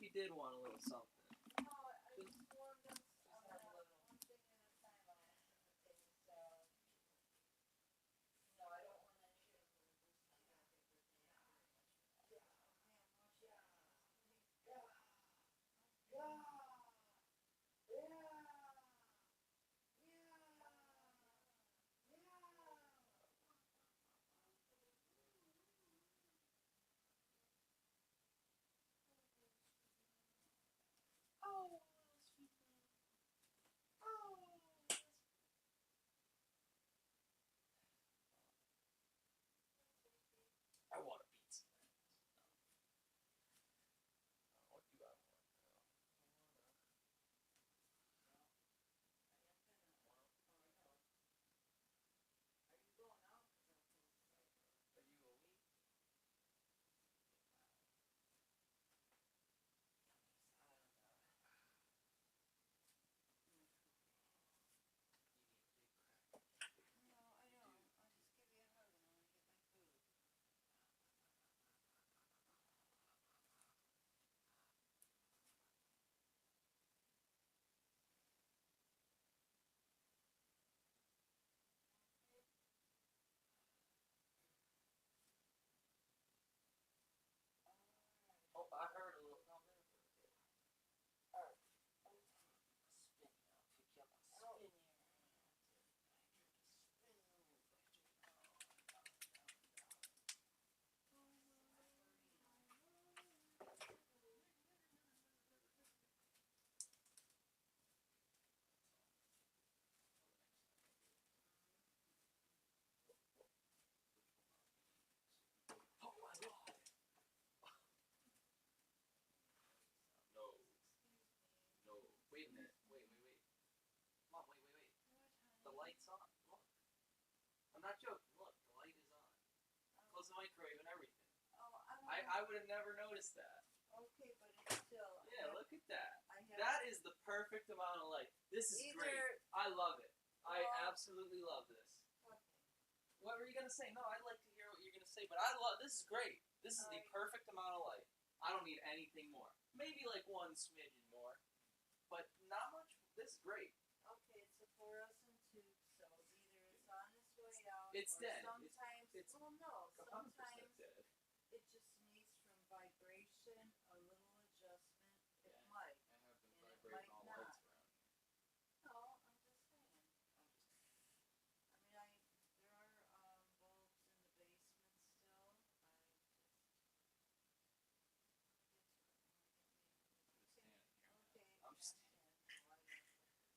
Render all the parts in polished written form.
you did want a little something. I want a pizza. What do I want? Are you a week? Oh, I heard a little something. Alright. Spin now. Pick you up. Spin you. Oh my god. No. No. Wait a minute. Wait. Mom, wait. The light's on. Look. I'm not joking. Look, the light is on. Close the microwave and everything. I would have never noticed that. Okay, but it's still. Yeah, look at that. That is the perfect amount of light. This is great. I love it. I absolutely love this. What were you gonna say? No, I'd like to hear what you're gonna say, but I love this. Is great. This is the perfect amount of light. I don't need anything more. Maybe like one smidgen more, but not much. This is great. Okay, it's a fluorescent tube, so either it's on its way out. It's or dead. Sometimes, It's well, no. 100% Sometimes dead. it just needs from vibration, a little adjustment. It Yeah, might. I have been And it vibrating might all not. lights around here. No, I'm just saying. I mean, there are bulbs in the basement still. I'm just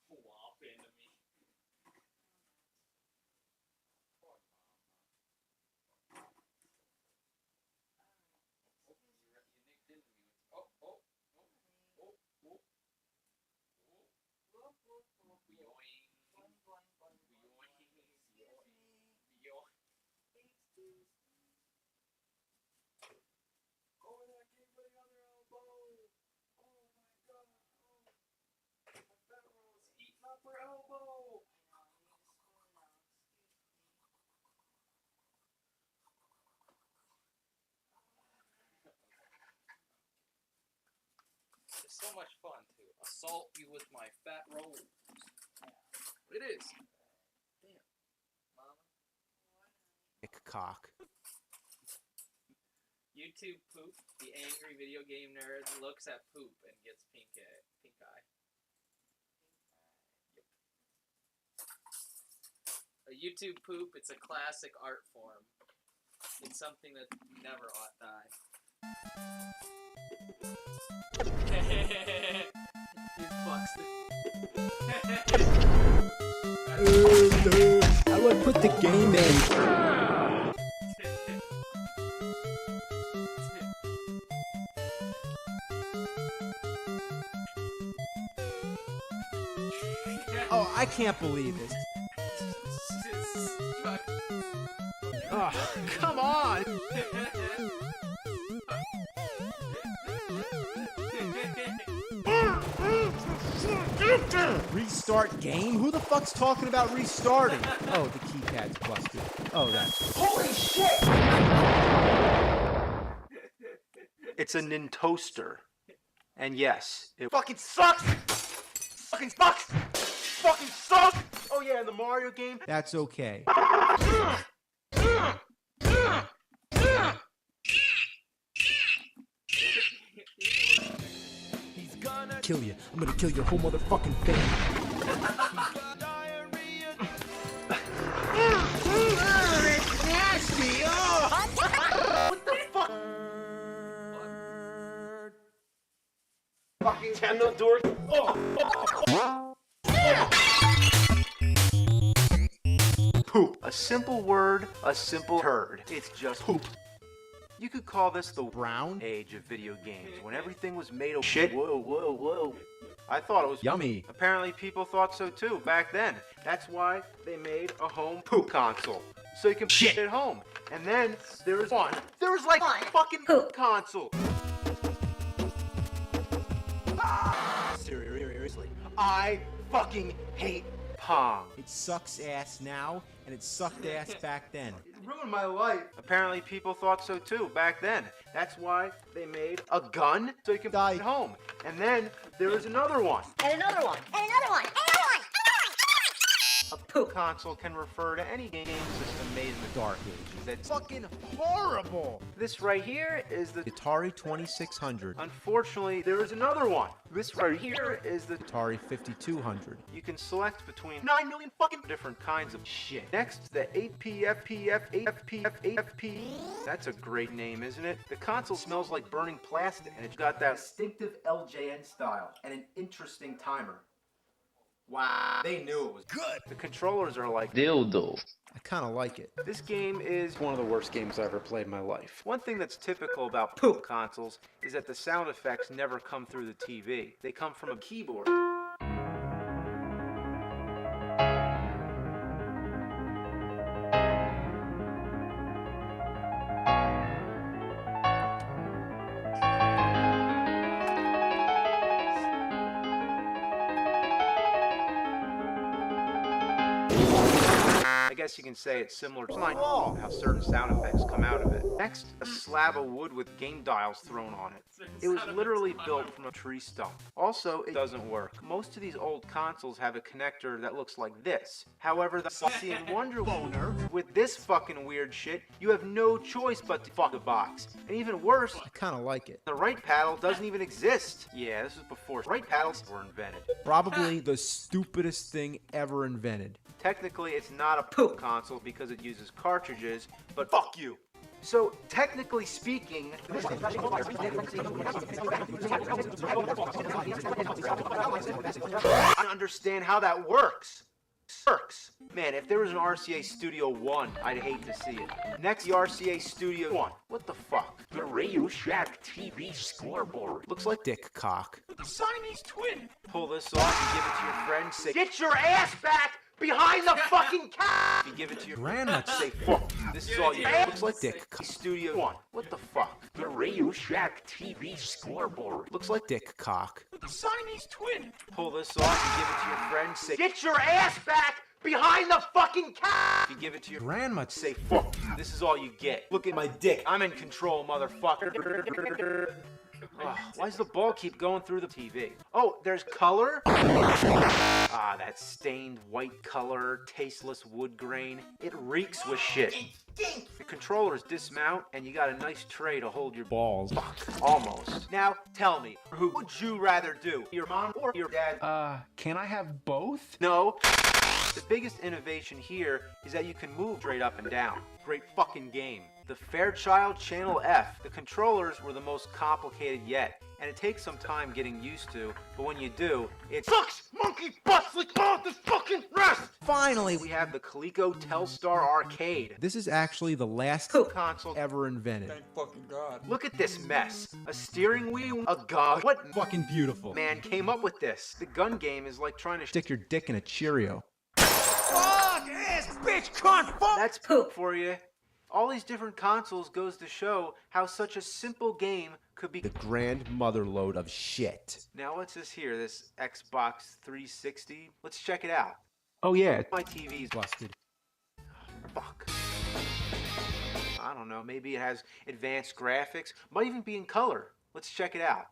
whop into me. Poor mama. Oh, you nicked into me. Oh. Yoing. Go over there, give me the other elbow. Oh my god. My fat roll's eating up her elbow. It's so much fun to assault you with my fat rolls. It is. Damn. Mama. Cock. YouTube poop. The angry video game nerd looks at poop and gets pink eye. Yep. A YouTube poop. It's a classic art form. It's something that never ought die. You fucks I would put the game in. Oh, I can't believe it. Oh, come on! Restart game? Who the fuck's talking about restarting? Oh, the keypad's busted. Oh, that's... Holy shit! It's a Nintoaster. And yes, it fucking sucks! Fucking sucks! Fucking sucks! Oh yeah, in the Mario game? That's okay. He's gonna kill you. I'm gonna kill your whole motherfucking family. It's nasty! Oh! What the fuck? Fucking Nintendo dork. Poop. A simple word, a simple turd. It's just poop. You could call this the brown age of video games, when everything was made of shit. Whoa, whoa, whoa. I thought it was Yummy. Apparently people thought so too back then. That's why they made a home poop console. So you can shit at home. And then there was one. There was like a fucking poop console. Seriously. I fucking hate Pong. It sucks ass now, and it sucked ass back then. It ruined my life. Apparently people thought so too back then. That's why they made a gun so you can die at home. And then there was another one. And another one. And another one. And another one. A poop console can refer to any game system made in the Dark Ages. That's Fucking horrible! this right here is the Atari 2600. Unfortunately, there is another one. This right here is the Atari 5200. You can select between 9 million fucking different kinds of shit. Next, the 8PFPF8FPF8FP. That's a great name, isn't it? The console smells like burning plastic, and it's got that distinctive LJN style and an interesting timer. Wow, they knew it was good. The controllers are like dildos. I kind of like it. This game is one of the worst games I ever played in my life. One thing that's typical about poop consoles is that the sound effects never come through the TV. They come from a keyboard. I guess you can say it's similar to how certain sound effects come out of it. Next, a slab of wood with game dials thrown on it. It was literally built from a tree stump. Also, it doesn't work. Most of these old consoles have a connector that looks like this. However, the Sussy and Wonder Loner, with this fucking weird shit, you have no choice but to fuck the box. And even worse, I kind of like it. the right paddle doesn't even exist. Yeah, this was before right paddles were invented. Probably the stupidest thing ever invented. Technically, it's not a poop console because it uses cartridges, but fuck you. So, technically speaking, I understand how that works. Man, if there was an RCA Studio 1, I'd hate to see it. Next, the RCA Studio 1. What the fuck? The Radio Shack TV scoreboard. Looks like Dick cock. The Siamese twin. pull this off and give it to your friend, say, "Get your ass back behind the fucking couch!" If you give it to your Grandma. say, "Fuck, this is all you get." Looks like Dick. Studio 1. What the fuck? The Radio Shack TV scoreboard. Looks like Dick cock. The Siamese twin. pull this off and give it to your friend, say, "Get your ass back behind the fucking couch!" If you give it to your Grandma. say, "Fuck, this is all you get. Look at my dick. I'm in control, motherfucker." Ugh, why does the ball keep going through the TV? Oh, there's color? Ah, that stained white color, tasteless wood grain. It reeks with shit. The controllers dismount, and you got a nice tray to hold your Balls. fuck. Almost. Now, tell me, who would you rather do? Your mom or your dad? Can I have both? No. The biggest innovation here is that you can move straight up and down. Great fucking game. The Fairchild Channel F. The controllers were the most complicated yet, and it takes some time getting used to, but when you do, it sucks monkey butts like all the fucking rest! Finally, We have the Coleco Telstar Arcade. this is actually the last Console. ever invented. Look at this mess. A steering wheel, a gun. What Fucking beautiful. man came up with this? The gun game is like trying to Stick your dick in a Cheerio. That's poop for you. All these different consoles goes to show how such a simple game could be. The grand mother load of shit. Now what's this here? This Xbox 360? Let's check it out. Oh yeah, My TV's busted. fuck. I don't know. Maybe it has advanced graphics. Might even be in color. Let's check it out.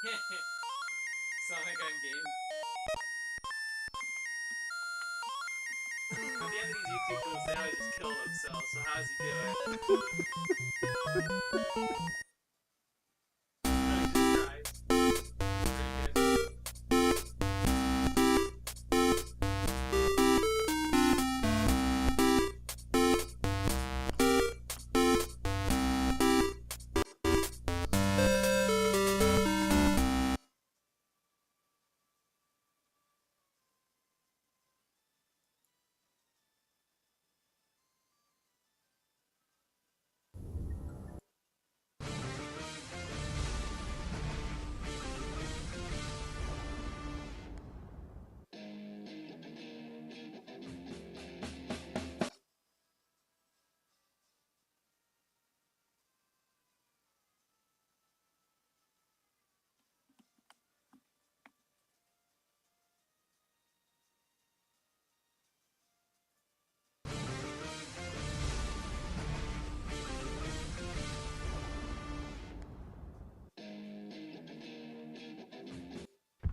Sonic on game. At the end of these YouTube clips, they always just kill themselves, so how's he doing?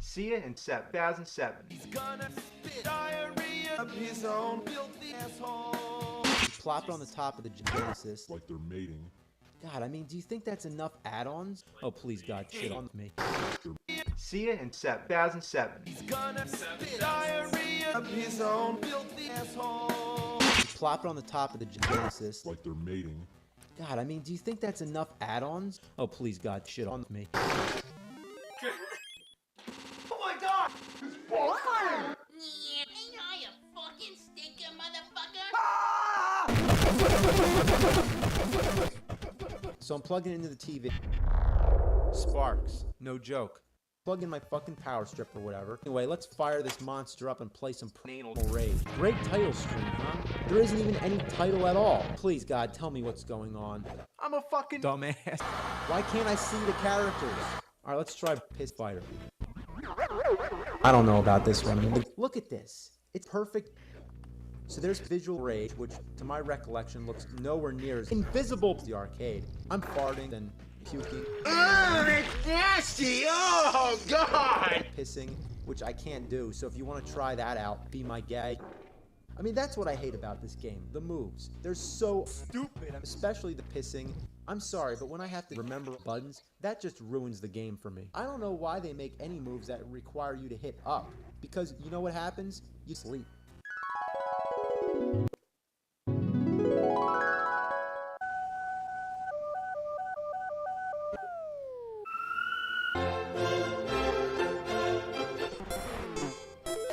See ya in 2007. Plop it on the top of the Genesis. Like they're mating. God, I mean, do you think that's enough add-ons? Oh, please, God, shit on me. See ya in 2007. Plop it on the top of the Genesis. Like they're mating. God, I mean, do you think that's enough add-ons? Oh, please, God, shit on me. Ain't I a fucking stinker, motherfucker? So I'm plugging it into the TV. Sparks. No joke. Plug in my fucking power strip or whatever. Anyway, let's fire this monster up and play some anal rage. Great title screen, huh? There isn't even any title at all. Please, God, tell me what's going on. I'm a fucking Dumbass. Why can't I see the characters? Alright, let's try Piss Fighter. I don't know about this one. I mean, look at this. It's perfect. So there's Visual Rage, which, to my recollection, looks nowhere near as invisible as the arcade. I'm farting and puking. Oh, that's nasty! Oh, God! Pissing, which I can't do, so if you want to try that out, be my guy. I mean, that's what I hate about this game. The moves. They're so stupid, especially the pissing. I'm sorry, but when I have to remember buttons, that just ruins the game for me. I don't know why they make any moves that require you to hit up, because you know what happens? You sleep.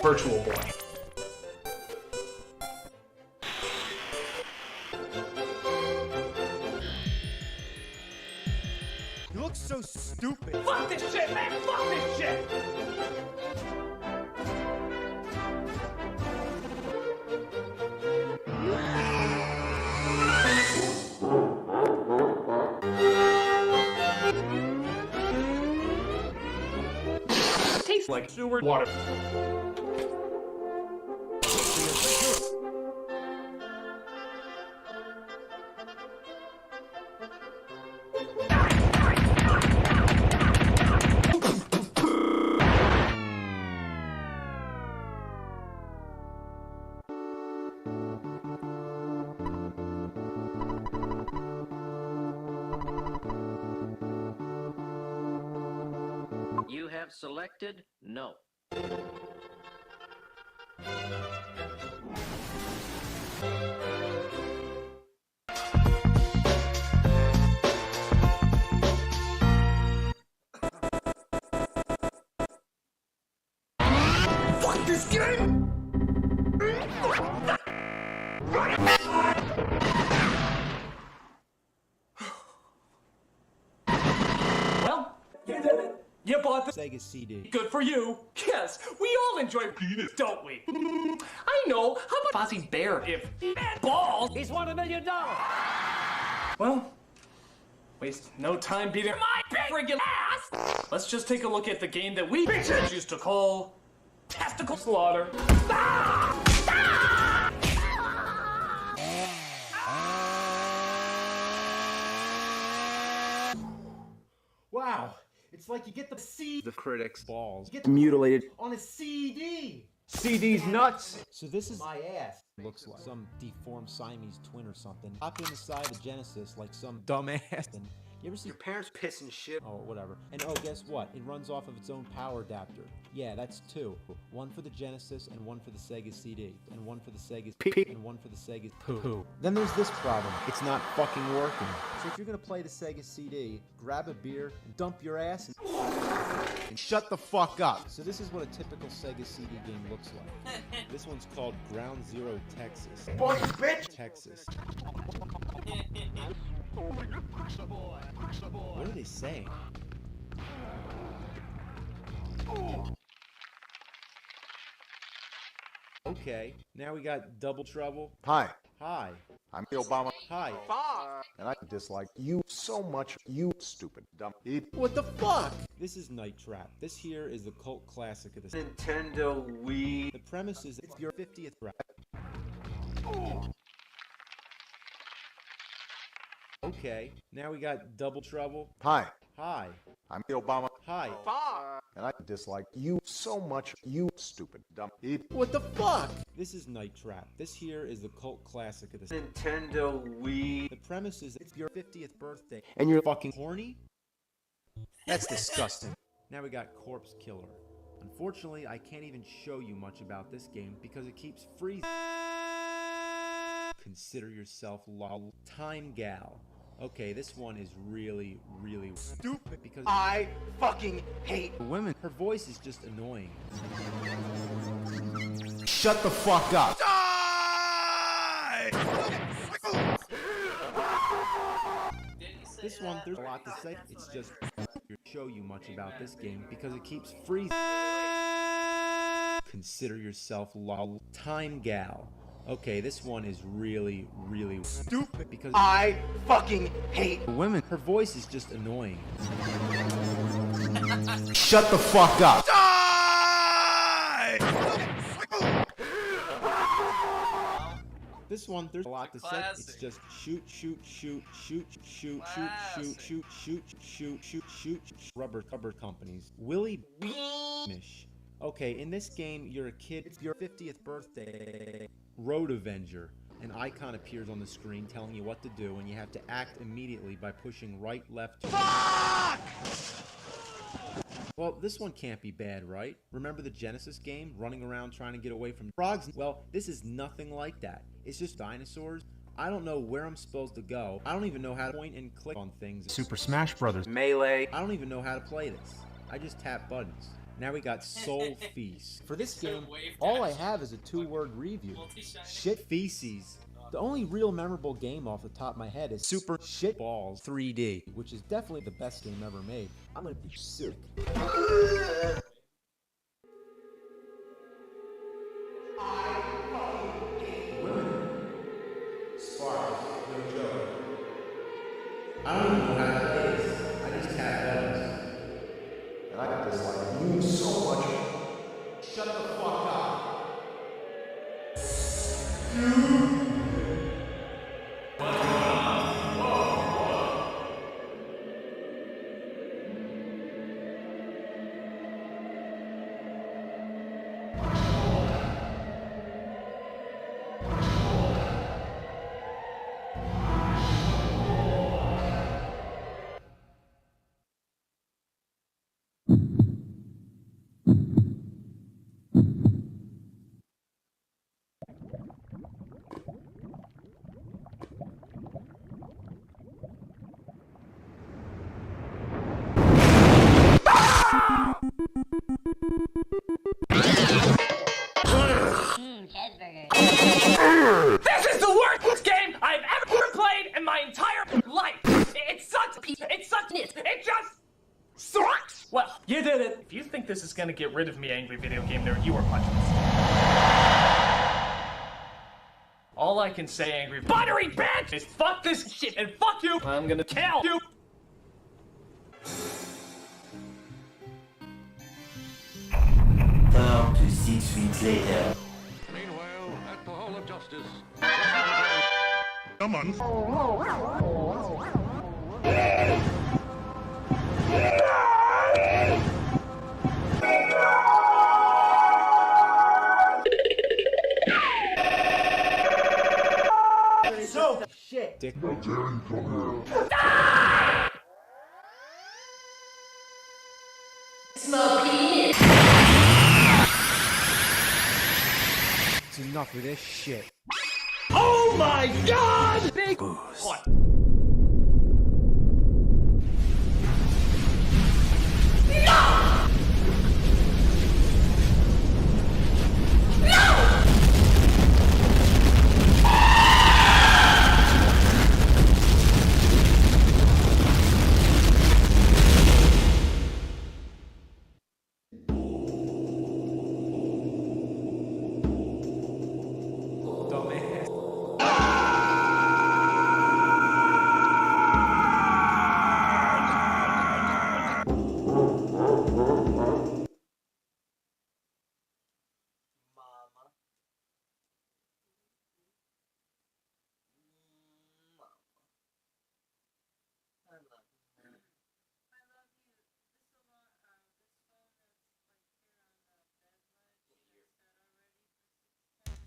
Virtual Boy. You look so stupid. Fuck this shit, man! Fuck this shit! Tastes like sewer water. You have selected no. Fuck this game! Well, you did it. You bought the Sega CD. Good for you. Yes, we all enjoy penis, don't we? I know. How about Fozzie Bear if balls? He's won $1 million. Well, waste no time beating my big friggin' ass. Let's just take a look at the game that we bitches used to call Testicle Slaughter. Wow, It's like you get the C. The critics' balls. You get mutilated on a CD. CD's nuts. So this is my ass. Looks like some deformed Siamese twin or something. Hop in the side of the Genesis like some dumbass. And you ever see Your parents pissing shit. Oh, whatever. And oh, guess what? It runs off of its own power adapter. Yeah, that's two. One for the Genesis and one for the Sega CD. And one for the Sega's Pee. and one for the Sega's poo. Then there's this problem. It's not fucking working. So if you're gonna play the Sega CD, grab a beer and dump your ass and shut the fuck up. So this is what a typical Sega CD game looks like. This one's called Ground Zero Texas. Boy, bitch. Texas. What are they saying? Okay, now we got Double Trouble. Hi, Hi. I'm Obama, Hi. and I dislike you so much, you stupid, dumb idiot. What the fuck? This is Night Trap. This here is the cult classic of the Nintendo Wii. The premise is it's your 50th rap. Okay, now we got Double Trouble. Hi, Hi. I'm Obama, Hi. and I dislike you so much, you stupid, dumb idiot. What the fuck? This is Night Trap. This here is the cult classic of the Nintendo Wii. The premise is it's your 50th birthday and you're fucking horny? That's disgusting. Now we got Corpse Killer. Unfortunately, I can't even show you much about this game because it keeps freezing. Consider yourself lol. Time Gal. Okay, this one is really, really stupid because I fucking hate women. Her voice is just annoying. Shut the fuck up. This one, there's a lot to say. It's just show you much about this game because it keeps freezing. Consider yourself lol. Time Gal. Okay, this one is really, really stupid because I fucking hate women. Her voice is just annoying. Shut the fuck up. This one, there's a lot to say. Classic. It's just shoot, shoot, shoot, shoot, shoot, shoot, shoot, shoot, shoot, shoot, shoot, shoot, rubber companies. Willie Mish. Okay, in this game, you're a kid. It's your 50th birthday. Road Avenger. An icon appears on the screen telling you what to do, and you have to act immediately by pushing right, left. Fuck! Well, this one can't be bad, right? Remember the Genesis game? Running around trying to get away from frogs? Well, this is nothing like that. It's just dinosaurs. I don't know where I'm supposed to go. I don't even know how to point and click on things. Super Smash Brothers. Melee. I don't even know how to play this. I just tap buttons. Now we got Soul Feast. For this game, all I have is a 2-word review. Shit Feces. The only real memorable game off the top of my head is Super Shit Balls 3D, which is definitely the best game ever made. I'm gonna be sick. I don't even know how to play this. I just tap buttons. And I dislike you so much. Shut the fuck up. This is the worst game I've ever played in my entire life. It sucks. It sucks. It just sucks. Well, you did it. If you think this is gonna get rid of me, angry video game nerd, you are much mistaken. All I can say, angry buttery bitch, is fuck this shit and fuck you. I'm gonna kill you. Down to 6 weeks later. Meanwhile, at the Hall of Justice. Come on. dick. It's enough of this shit. Oh my god! Big Booze. What?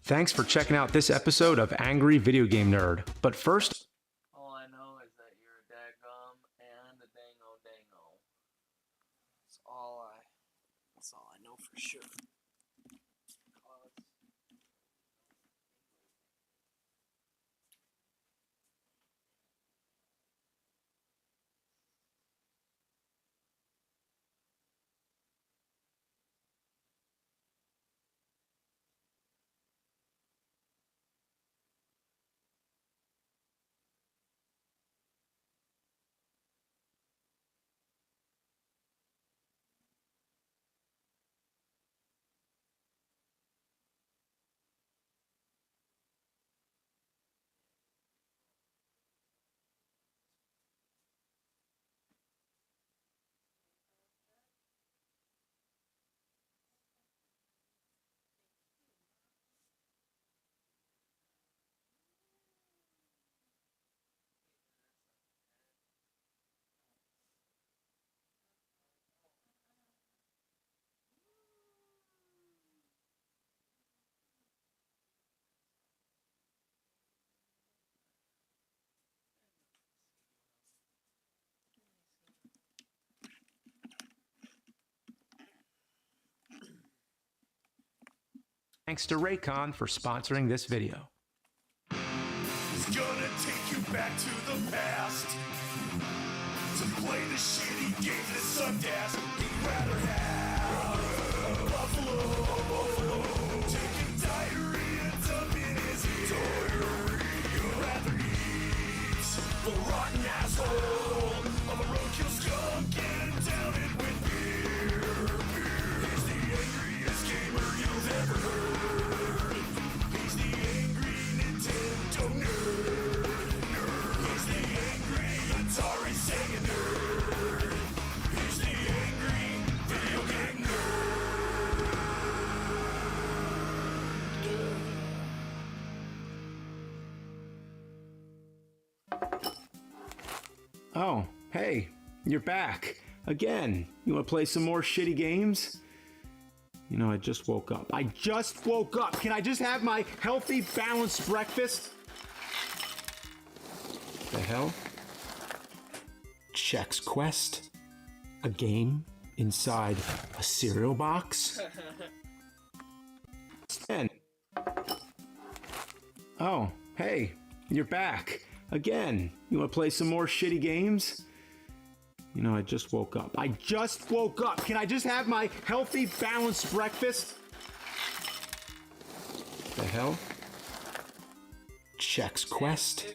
Thanks for checking out this episode of Angry Video Game Nerd. But first, All I know is that you're a daggum and a dango. That's all I know for sure. thanks to Raycon for sponsoring this video. It's gonna take you back to the past to play the shitty game that sucked ass. You'd rather have a buffalo taking diarrhea to in his ear. You'd rather eat the rotten asshole of a roadkill skunk and down it with beer. He's the angriest gamer you've ever heard. He's the angry Nintendo nerd. He's the angry Atari Sega nerd. He's the angry video game nerd. Oh, hey, you're back. Again, you want to play some more shitty games? You know, I just woke up. Can I just have my healthy, balanced breakfast? The hell? Chex Quest? A game inside a cereal box? 10. Oh, hey, you're back. Again, you want to play some more shitty games? You know, I just woke up. Can I just have my healthy, balanced breakfast? The hell? Chex Quest?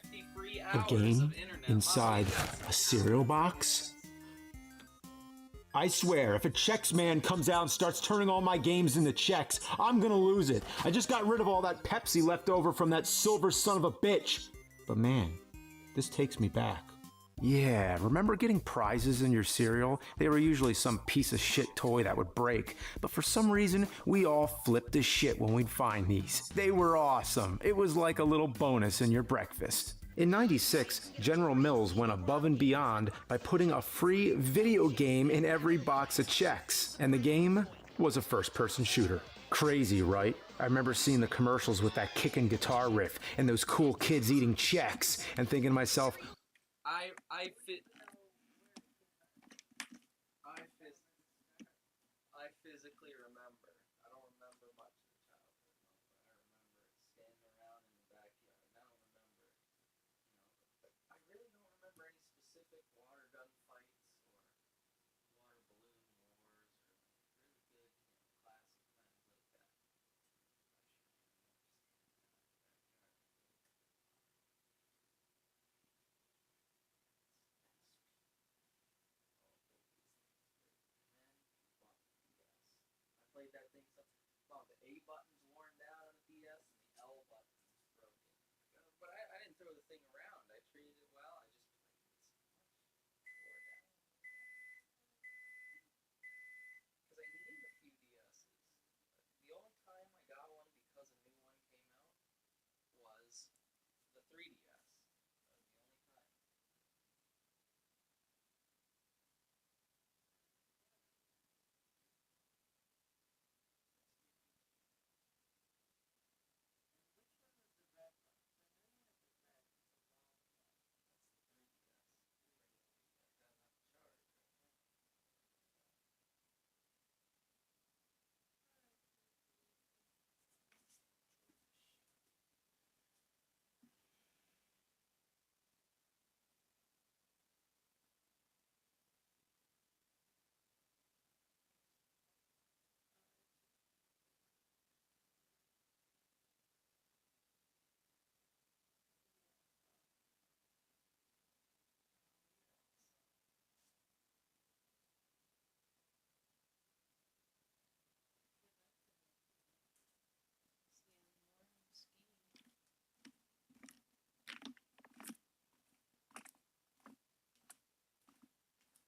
A game inside a cereal box? I swear, if a Chex man comes out and starts turning all my games into Chex, I'm gonna lose it. I just got rid of all that Pepsi left over from that silver son of a bitch. But man, this takes me back. Yeah, remember getting prizes in your cereal? They were usually some piece of shit toy that would break, but for some reason, we all flipped as shit when we'd find these. They were awesome. It was like a little bonus in your breakfast. In '96, General Mills went above and beyond by putting a free video game in every box of Chex, and the game was a first-person shooter. Crazy, right? I remember seeing the commercials with that kicking guitar riff and those cool kids eating Chex and thinking to myself, I physically remember. I don't remember much of the childhood, but I remember standing around in the backyard. And I don't remember, I really don't remember any specific water gun fights or water balloon wars or really good, classic times like that. I played that thing so long. The A button's worn down on the DS and the L button is broken. But I didn't throw the thing around. I treated it well. I just played it so much. Wore down. Because I needed a few DS's. The only time I got one because a new one came out was the 3DS. That was the only time.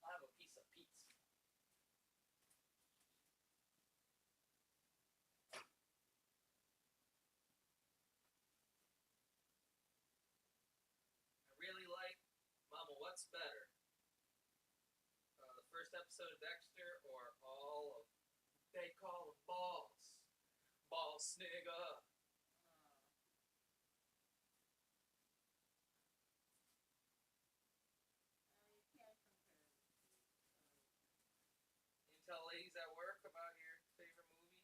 I have a piece of pizza. I really like Mama, what's better? The first episode of Dexter or all of They Call Them Balls? Balls, nigga. You tell ladies at work about your favorite movie?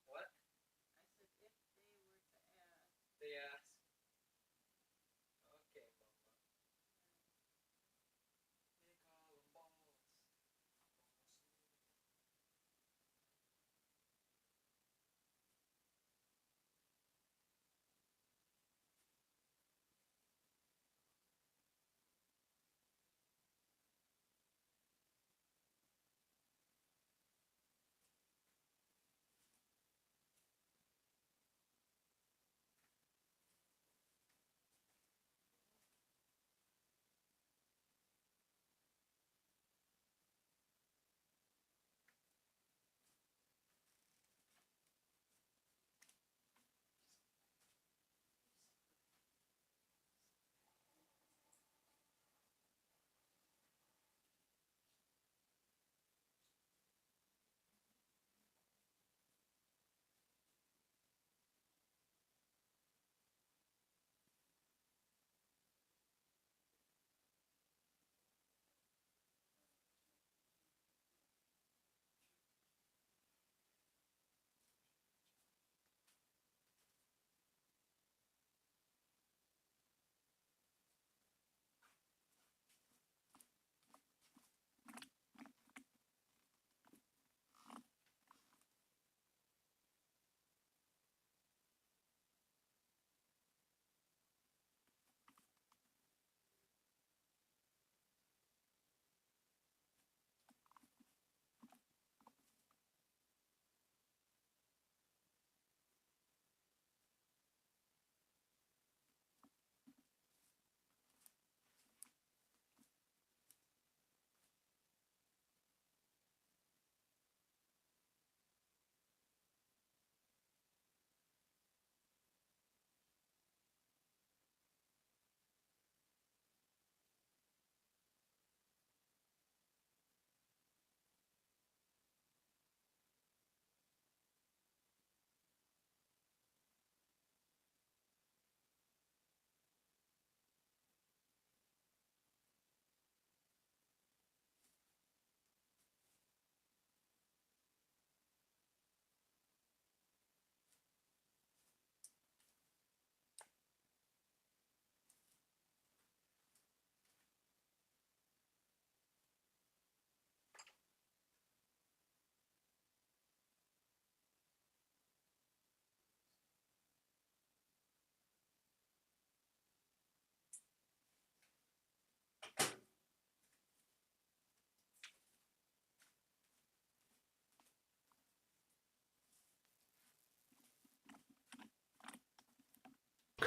What? They ask. Okay, Mama. They call them balls.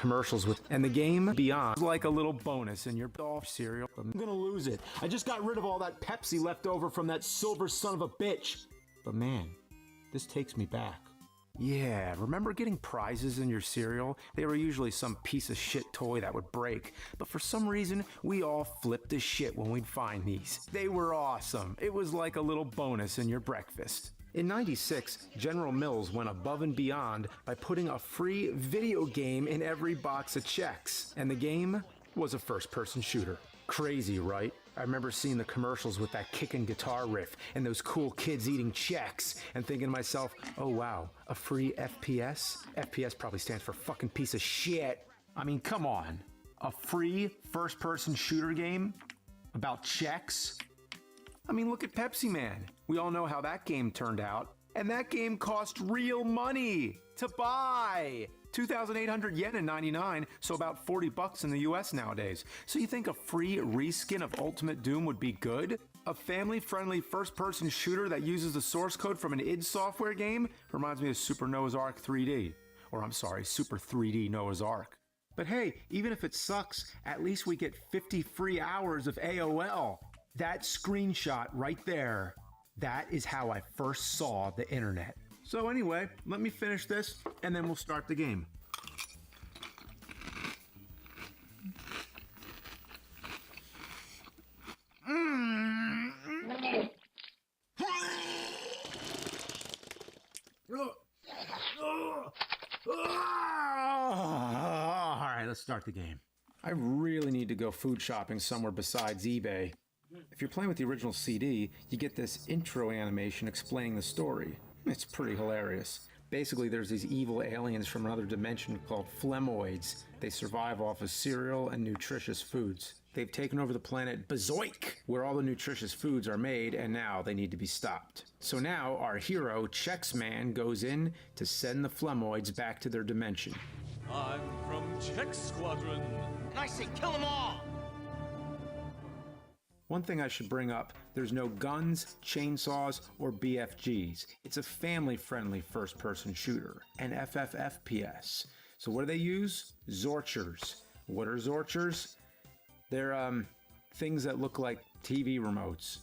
commercials with, and the game beyond, like a little bonus in your off cereal. I'm gonna lose it. I just got rid of all that Pepsi left over from that silver son of a bitch. But man, this takes me back. Yeah, remember getting prizes in your cereal? They were usually some piece of shit toy that would break, but for some reason, we all flipped as shit when we'd find these. They were awesome. It was like a little bonus in your breakfast. In '96, General Mills went above and beyond by putting a free video game in every box of checks, and the game was a first-person shooter. Crazy, right? I remember seeing the commercials with that kicking guitar riff and those cool kids eating Chex and thinking to myself, oh wow, a free FPS? FPS probably stands for fucking piece of shit. I mean, come on. A free first-person shooter game about Chex? I mean, look at Pepsi Man. We all know how that game turned out. And that game cost real money to buy. 2,800 yen in '99, so about 40 bucks in the US nowadays. So you think a free reskin of Ultimate Doom would be good? A family-friendly first-person shooter that uses the source code from an id Software game? Reminds me of Super Noah's Ark 3D. Or I'm sorry, Super 3D Noah's Ark. But hey, even if it sucks, at least we get 50 free hours of AOL. That screenshot right there, that is how I first saw the internet. So anyway, let me finish this and then we'll start the game. Alright, let's start the game. I really need to go food shopping somewhere besides eBay. If you're playing with the original CD, you get this intro animation explaining the story. It's pretty hilarious. Basically, there's these evil aliens from another dimension called phlemoids. They survive off of cereal and nutritious foods. They've taken over the planet Bazoik, where all the nutritious foods are made, and now they need to be stopped. So now, our hero, Chex Man, goes in to send the phlemoids back to their dimension. I'm from Chex Squadron. And I say kill them all! One thing I should bring up, there's no guns, chainsaws, or BFGs. It's a family-friendly first-person shooter, an FFFPS. So what do they use? Zorchers. What are Zorchers? They're, things that look like TV remotes.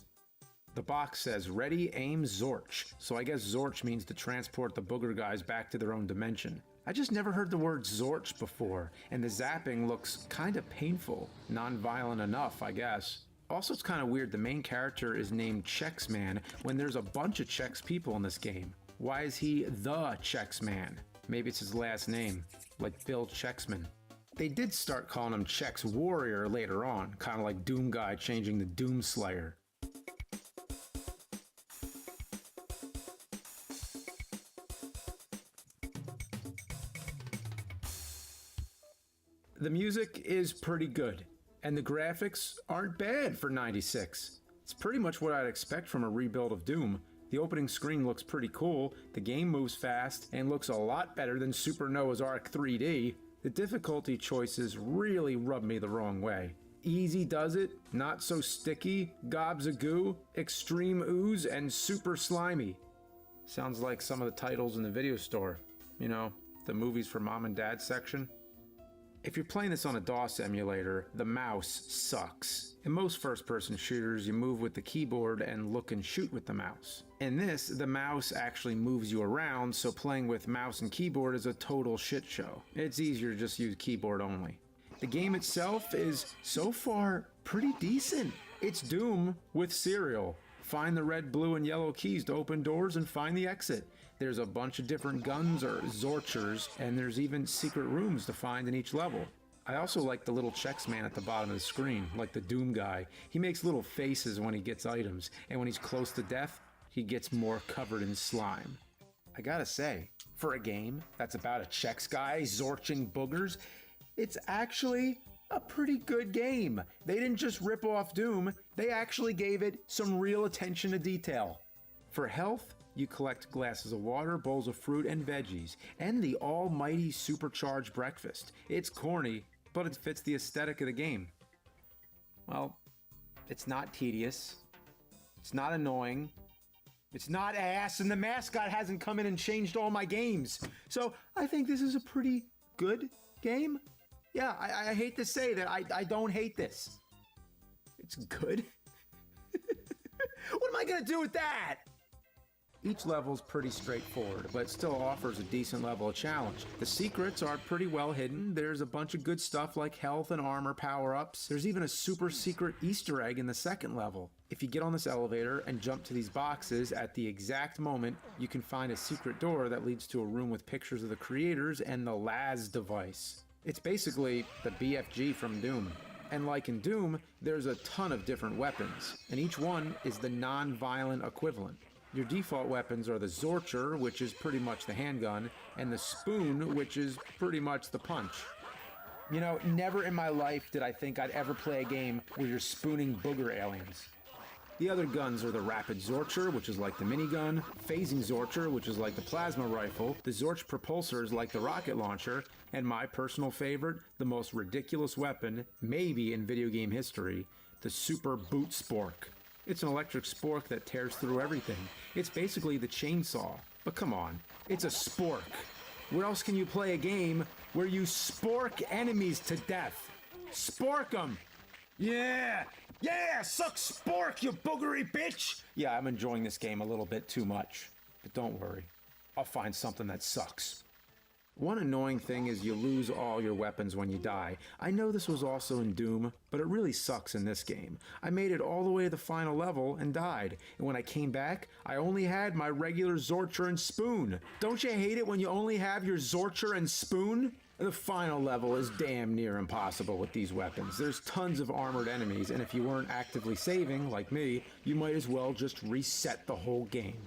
The box says, ready, aim, Zorch. So I guess Zorch means to transport the booger guys back to their own dimension. I just never heard the word Zorch before, and the zapping looks kinda painful. Non-violent enough, I guess. Also, it's kind of weird the main character is named Chex Man when there's a bunch of Chex people in this game. Why is he the Chex Man? Maybe it's his last name, like Bill Chexman. They did start calling him Chex Warrior later on, kind of like Doom Guy changing to Doom Slayer. The music is pretty good. And the graphics aren't bad for '96. It's pretty much what I'd expect from a rebuild of Doom. The opening screen looks pretty cool, the game moves fast, and looks a lot better than Super Noah's Ark 3D. The difficulty choices really rub me the wrong way. Easy does it, not so sticky, gobs of goo, extreme ooze, and super slimy. Sounds like some of the titles in the video store. You know, the movies for mom and dad section. If you're playing this on a DOS emulator, the mouse sucks. In most first-person shooters, you move with the keyboard and look and shoot with the mouse. In this, the mouse actually moves you around, so playing with mouse and keyboard is a total shit show. It's easier to just use keyboard only. The game itself is, so far, pretty decent. It's Doom with cereal. Find the red, blue, and yellow keys to open doors and find the exit. There's a bunch of different guns or Zorchers, and there's even secret rooms to find in each level. I also like the little Chex Man at the bottom of the screen, like the Doom guy. He makes little faces when he gets items, and when he's close to death, he gets more covered in slime. I gotta say, for a game that's about a Chex guy zorching boogers, it's actually a pretty good game. They didn't just rip off Doom, they actually gave it some real attention to detail. For health, you collect glasses of water, bowls of fruit, and veggies, and the almighty supercharged breakfast. It's corny, but it fits the aesthetic of the game. Well, it's not tedious, it's not annoying, it's not ass, and the mascot hasn't come in and changed all my games. So I think this is a pretty good game? Yeah, I hate to say that I don't hate this. It's good. What am I gonna do with that? Each level's pretty straightforward, but it still offers a decent level of challenge. The secrets are pretty well hidden. There's a bunch of good stuff like health and armor power-ups. There's even a super secret Easter egg in the second level. If you get on this elevator and jump to these boxes at the exact moment, you can find a secret door that leads to a room with pictures of the creators and the Laz device. It's basically the BFG from Doom. And like in Doom, there's a ton of different weapons, and each one is the non-violent equivalent. Your default weapons are the Zorcher, which is pretty much the handgun, and the Spoon, which is pretty much the punch. You know, never in my life did I think I'd ever play a game where you're spooning booger aliens. The other guns are the Rapid Zorcher, which is like the minigun, Phasing Zorcher, which is like the plasma rifle, the Zorch Propulsor is like the rocket launcher, and my personal favorite, the most ridiculous weapon, maybe in video game history, the Super Boot Spork. It's an electric spork that tears through everything. It's basically the chainsaw. But come on, it's a spork. Where else can you play a game where you spork enemies to death? Spork them! Yeah! Yeah! Suck spork, you boogery bitch! Yeah, I'm enjoying this game a little bit too much. But don't worry, I'll find something that sucks. One annoying thing is you lose all your weapons when you die. I know this was also in Doom, but it really sucks in this game. I made it all the way to the final level and died, and when I came back, I only had my regular Zorcher and Spoon. Don't you hate it when you only have your Zorcher and Spoon? The final level is damn near impossible with these weapons. There's tons of armored enemies, and if you weren't actively saving, like me, you might as well just reset the whole game.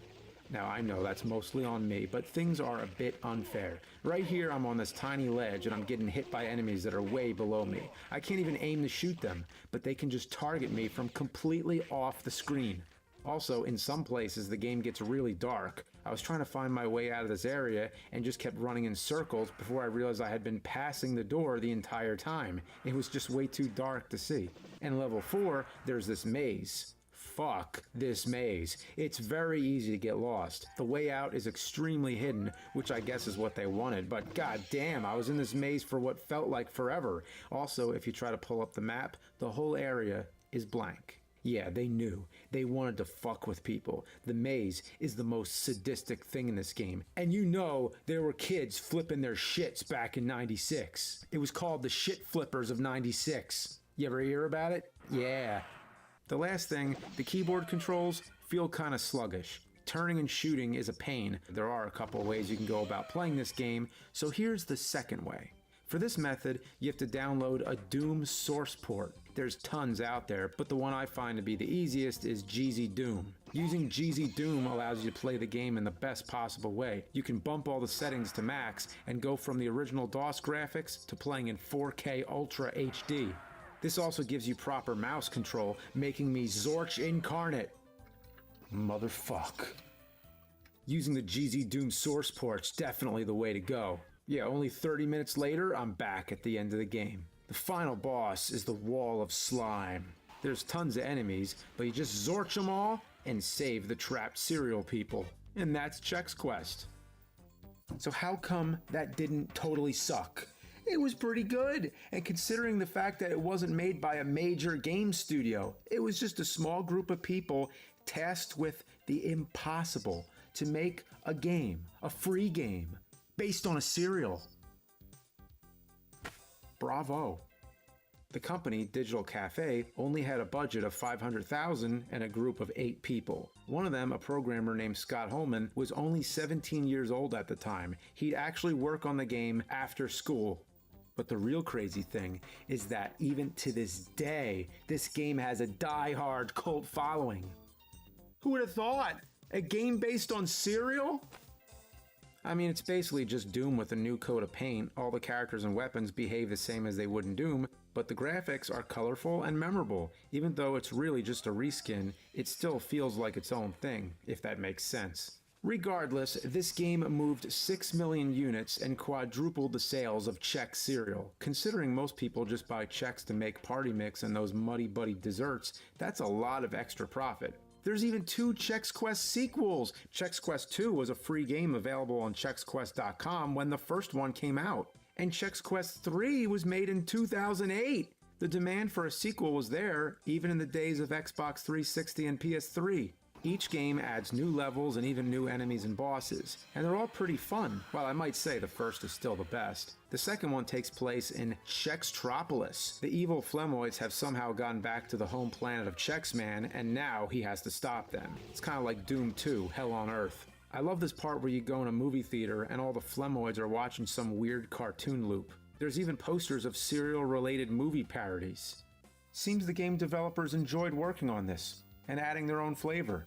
Now, I know that's mostly on me, but things are a bit unfair. Right here, I'm on this tiny ledge, and I'm getting hit by enemies that are way below me. I can't even aim to shoot them, but they can just target me from completely off the screen. Also, in some places, the game gets really dark. I was trying to find my way out of this area and just kept running in circles before I realized I had been passing the door the entire time. It was just way too dark to see. In level 4, there's this maze. Fuck this maze. It's very easy to get lost. The way out is extremely hidden, which I guess is what they wanted, but god damn, I was in this maze for what felt like forever. Also, if you try to pull up the map, the whole area is blank. Yeah, they knew. They wanted to fuck with people. The maze is the most sadistic thing in this game. And you know there were kids flipping their shits back in '96. It was called the Shit Flippers of '96. You ever hear about it? Yeah. The last thing, the keyboard controls feel kind of sluggish. Turning and shooting is a pain. There are a couple ways you can go about playing this game, so here's the second way. For this method, you have to download a Doom source port. There's tons out there, but the one I find to be the easiest is GZ Doom. Using GZ Doom allows you to play the game in the best possible way. You can bump all the settings to max and go from the original DOS graphics to playing in 4K Ultra HD. This also gives you proper mouse control, making me Zorch incarnate. Motherfuck. Using the GZ Doom source port's definitely the way to go. Yeah, only 30 minutes later, I'm back at the end of the game. The final boss is the Wall of Slime. There's tons of enemies, but you just Zorch them all and save the trapped cereal people. And that's Chex Quest. So how come that didn't totally suck? It was pretty good, and considering the fact that it wasn't made by a major game studio, it was just a small group of people tasked with the impossible, to make a game, a free game, based on a cereal. Bravo. The company, Digital Cafe, only had a budget of $500,000 and a group of 8 people. One of them, a programmer named Scott Holman, was only 17 years old at the time. He'd actually work on the game after school. But the real crazy thing is that even to this day, this game has a die-hard cult following. Who would have thought? A game based on cereal? I mean, it's basically just Doom with a new coat of paint. All the characters and weapons behave the same as they would in Doom, but the graphics are colorful and memorable. Even though it's really just a reskin, it still feels like its own thing, if that makes sense. Regardless, this game moved 6 million units and quadrupled the sales of Chex cereal. Considering most people just buy Chex to make party mix and those Muddy Buddy desserts, that's a lot of extra profit. There's even 2 Chex Quest sequels. Chex Quest 2 was a free game available on ChexQuest.com when the first one came out. And Chex Quest 3 was made in 2008. The demand for a sequel was there, even in the days of Xbox 360 and PS3. Each game adds new levels and even new enemies and bosses, and they're all pretty fun. While I might say the first is still the best. The second one takes place in Chextropolis. The evil Flemoids have somehow gotten back to the home planet of Chexman, and now he has to stop them. It's kind of like Doom 2, Hell on Earth. I love this part where you go in a movie theater and all the Flemoids are watching some weird cartoon loop. There's even posters of cereal-related movie parodies. Seems the game developers enjoyed working on this and adding their own flavor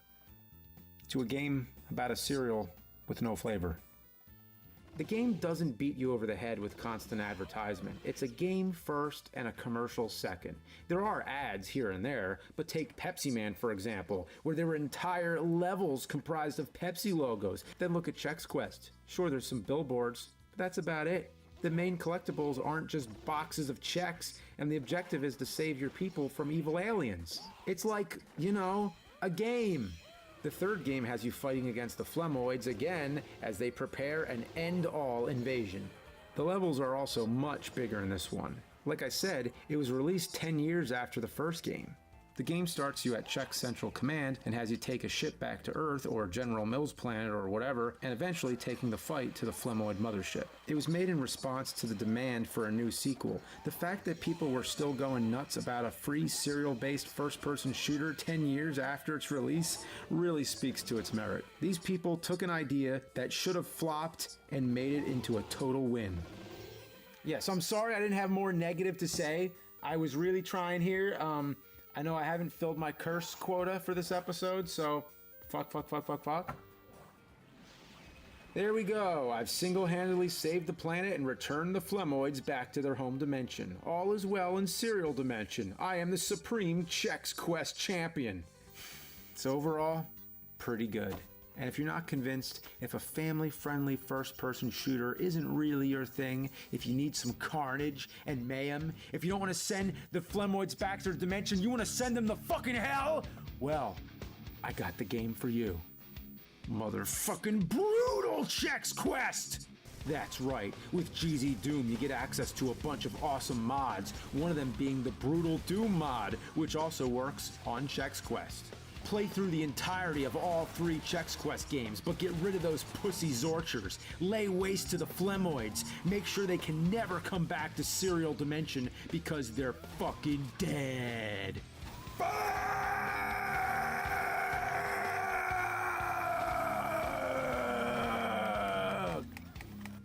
to a game about a cereal with no flavor. The game doesn't beat you over the head with constant advertisement. It's a game first and a commercial second. There are ads here and there, but take Pepsi Man for example, where there were entire levels comprised of Pepsi logos. Then look at Chex Quest. Sure, there's some billboards, but that's about it. The main collectibles aren't just boxes of checks, and the objective is to save your people from evil aliens. It's like, you know, a game. The third game has you fighting against the Flemoids again as they prepare an end-all invasion. The levels are also much bigger in this one. Like I said, it was released 10 years after the first game. The game starts you at Chex Central Command and has you take a ship back to Earth or General Mills planet or whatever, and eventually taking the fight to the Flemoid mothership. It was made in response to the demand for a new sequel. The fact that people were still going nuts about a free serial-based first-person shooter 10 years after its release really speaks to its merit. These people took an idea that should have flopped and made it into a total win. Yes, I'm sorry I didn't have more negative to say. I was really trying here. I know I haven't filled my curse quota for this episode, so fuck. There we go. I've single-handedly saved the planet and returned the Flemoids back to their home dimension. All is well in Serial Dimension. I am the supreme Chex Quest champion. So overall, pretty good. And if you're not convinced, if a family-friendly first-person shooter isn't really your thing, if you need some carnage and mayhem, if you don't want to send the Flemoids back to their dimension, you want to send them to fucking hell? Well, I got the game for you. Motherfucking brutal Chex Quest! That's right, with GZ Doom you get access to a bunch of awesome mods, one of them being the Brutal Doom mod, which also works on Chex Quest. Play through the entirety of all 3 Chex Quest games, but get rid of those pussy Zorchers. Lay waste to the Flemoids. Make sure they can never come back to Serial Dimension because they're fucking dead.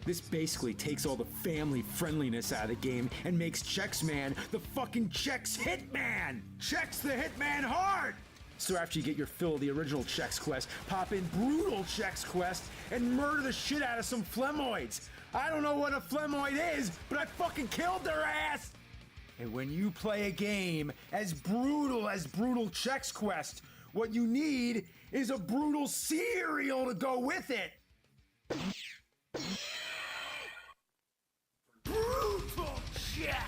This basically takes all the family friendliness out of the game and makes Chex Man the fucking Chex Hitman! Chex the Hitman hard! So after you get your fill of the original Chex Quest, pop in Brutal Chex Quest and murder the shit out of some Flemoids. I don't know what a Flemoid is, but I fucking killed their ass! And when you play a game as Brutal Chex Quest, what you need is a brutal cereal to go with it. Brutal Chex!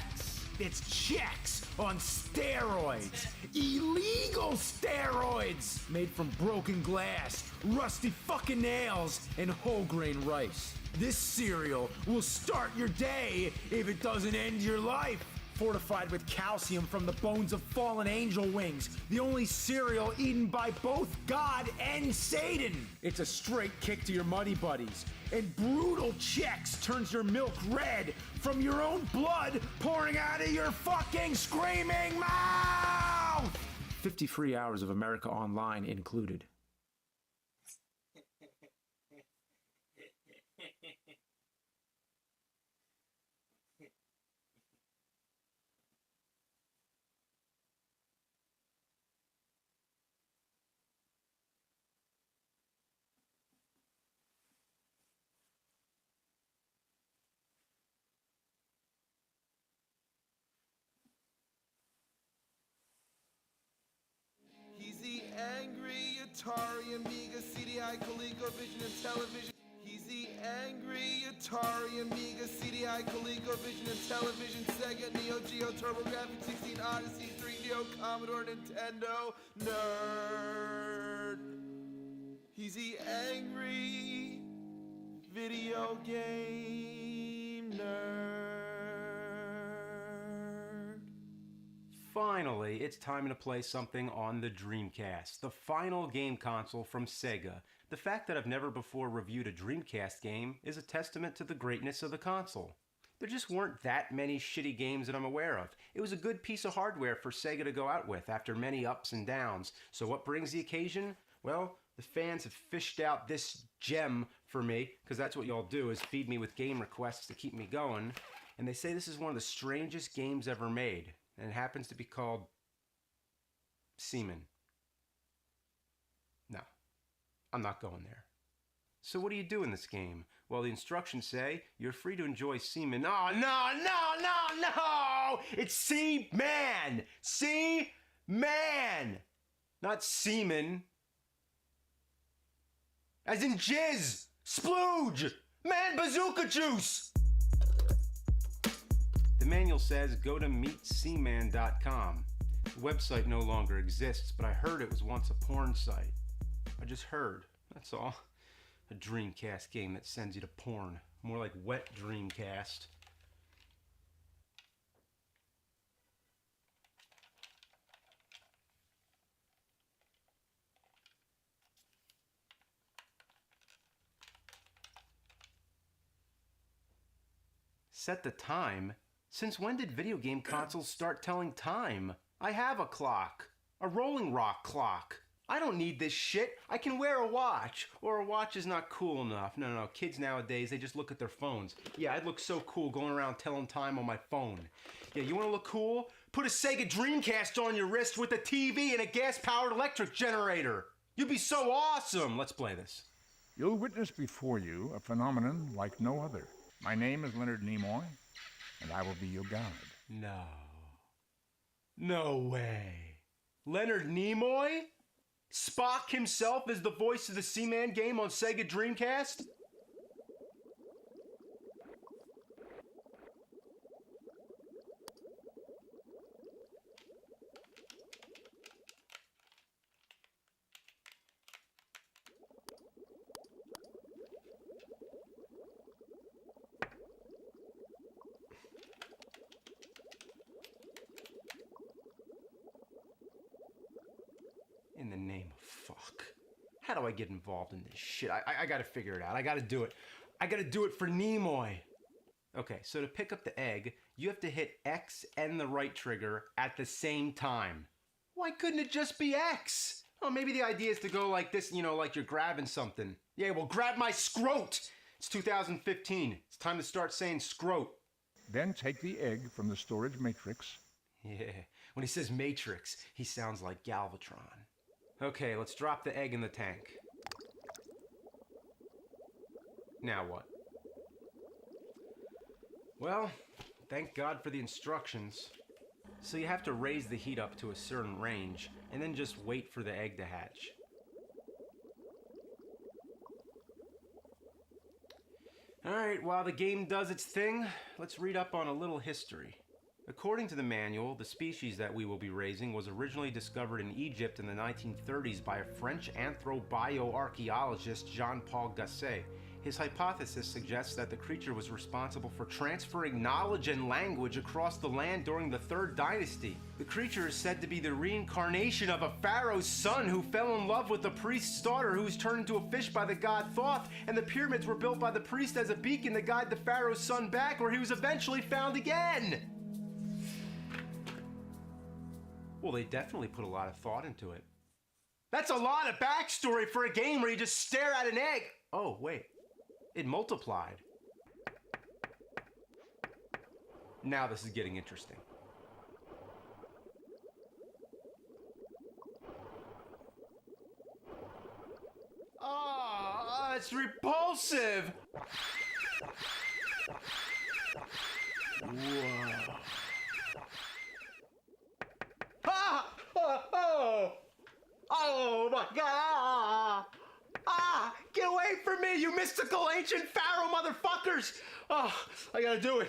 It's Chex on steroids. Illegal steroids! Made from broken glass, rusty fucking nails, and whole grain rice. This cereal will start your day if it doesn't end your life. Fortified with calcium from the bones of fallen angel wings. The only cereal eaten by both God and Satan. It's a straight kick to your muddy buddies. And Brutal Chex turns your milk red from your own blood pouring out of your fucking screaming mouth! 50 free hours of America Online included. He's the angry Atari, Amiga, CDI, ColecoVision, and television. He's the angry Atari, Amiga, CDI, ColecoVision, and television. Sega, Neo Geo, TurboGrafx, 16, Odyssey, 3DO, Commodore, Nintendo, nerd. He's the angry video game Finally, it's time to play something on the Dreamcast, the final game console from Sega. The fact that I've never before reviewed a Dreamcast game is a testament to the greatness of the console. There just weren't that many shitty games that I'm aware of. It was a good piece of hardware for Sega to go out with after many ups and downs. So what brings the occasion? Well, the fans have fished out this gem for me, because that's what y'all do, is feed me with game requests to keep me going. And they say this is one of the strangest games ever made. And it happens to be called Semen. No, I'm not going there. So what do you do in this game? Well, the instructions say you're free to enjoy semen. Oh, no! It's seaman! Seaman! Not semen. As in jizz! Splooge! Man bazooka juice! The manual says go to meetseaman.com. The website no longer exists, but I heard it was once a porn site. I just heard, that's all. A Dreamcast game that sends you to porn. More like wet Dreamcast. Set the time? Since when did video game consoles start telling time? I have a clock. A rolling rock clock. I don't need this shit. I can wear a watch. Or a watch is not cool enough. No. Kids nowadays, they just look at their phones. Yeah, I'd look so cool going around telling time on my phone. Yeah, you want to look cool? Put a Sega Dreamcast on your wrist with a TV and a gas-powered electric generator. You'd be so awesome. Let's play this. You'll witness before you a phenomenon like no other. My name is Leonard Nimoy, and I will be your guide. No way. Leonard Nimoy? Spock himself is the voice of the Seaman game on Sega Dreamcast? In the name of fuck. How do I get involved in this shit? I gotta figure it out. I gotta do it. I gotta do it for Nimoy. Okay, so to pick up the egg, you have to hit X and the right trigger at the same time. Why couldn't it just be X? Oh, maybe the idea is to go like this, you know, like you're grabbing something. Yeah, well, grab my scrote! It's 2015. It's time to start saying scrote. Then take the egg from the storage matrix. Yeah, when he says matrix, he sounds like Galvatron. Okay, let's drop the egg in the tank. Now what? Well, thank God for the instructions. So you have to raise the heat up to a certain range, and then just wait for the egg to hatch. Alright, while the game does its thing, let's read up on a little history. According to the manual, the species that we will be raising was originally discovered in Egypt in the 1930s by a French anthro-bioarchaeologist Jean-Paul Gasset. His hypothesis suggests that the creature was responsible for transferring knowledge and language across the land during the Third Dynasty. The creature is said to be the reincarnation of a pharaoh's son who fell in love with the priest's daughter, who was turned into a fish by the god Thoth, and the pyramids were built by the priest as a beacon to guide the pharaoh's son back, where he was eventually found again. Well, they definitely put a lot of thought into it. That's a lot of backstory for a game where you just stare at an egg. Oh, wait. It multiplied. Now this is getting interesting. Oh, it's repulsive. Whoa. Ah! Oh my God! Ah! Get away from me, you mystical ancient pharaoh motherfuckers! Oh, I gotta do it.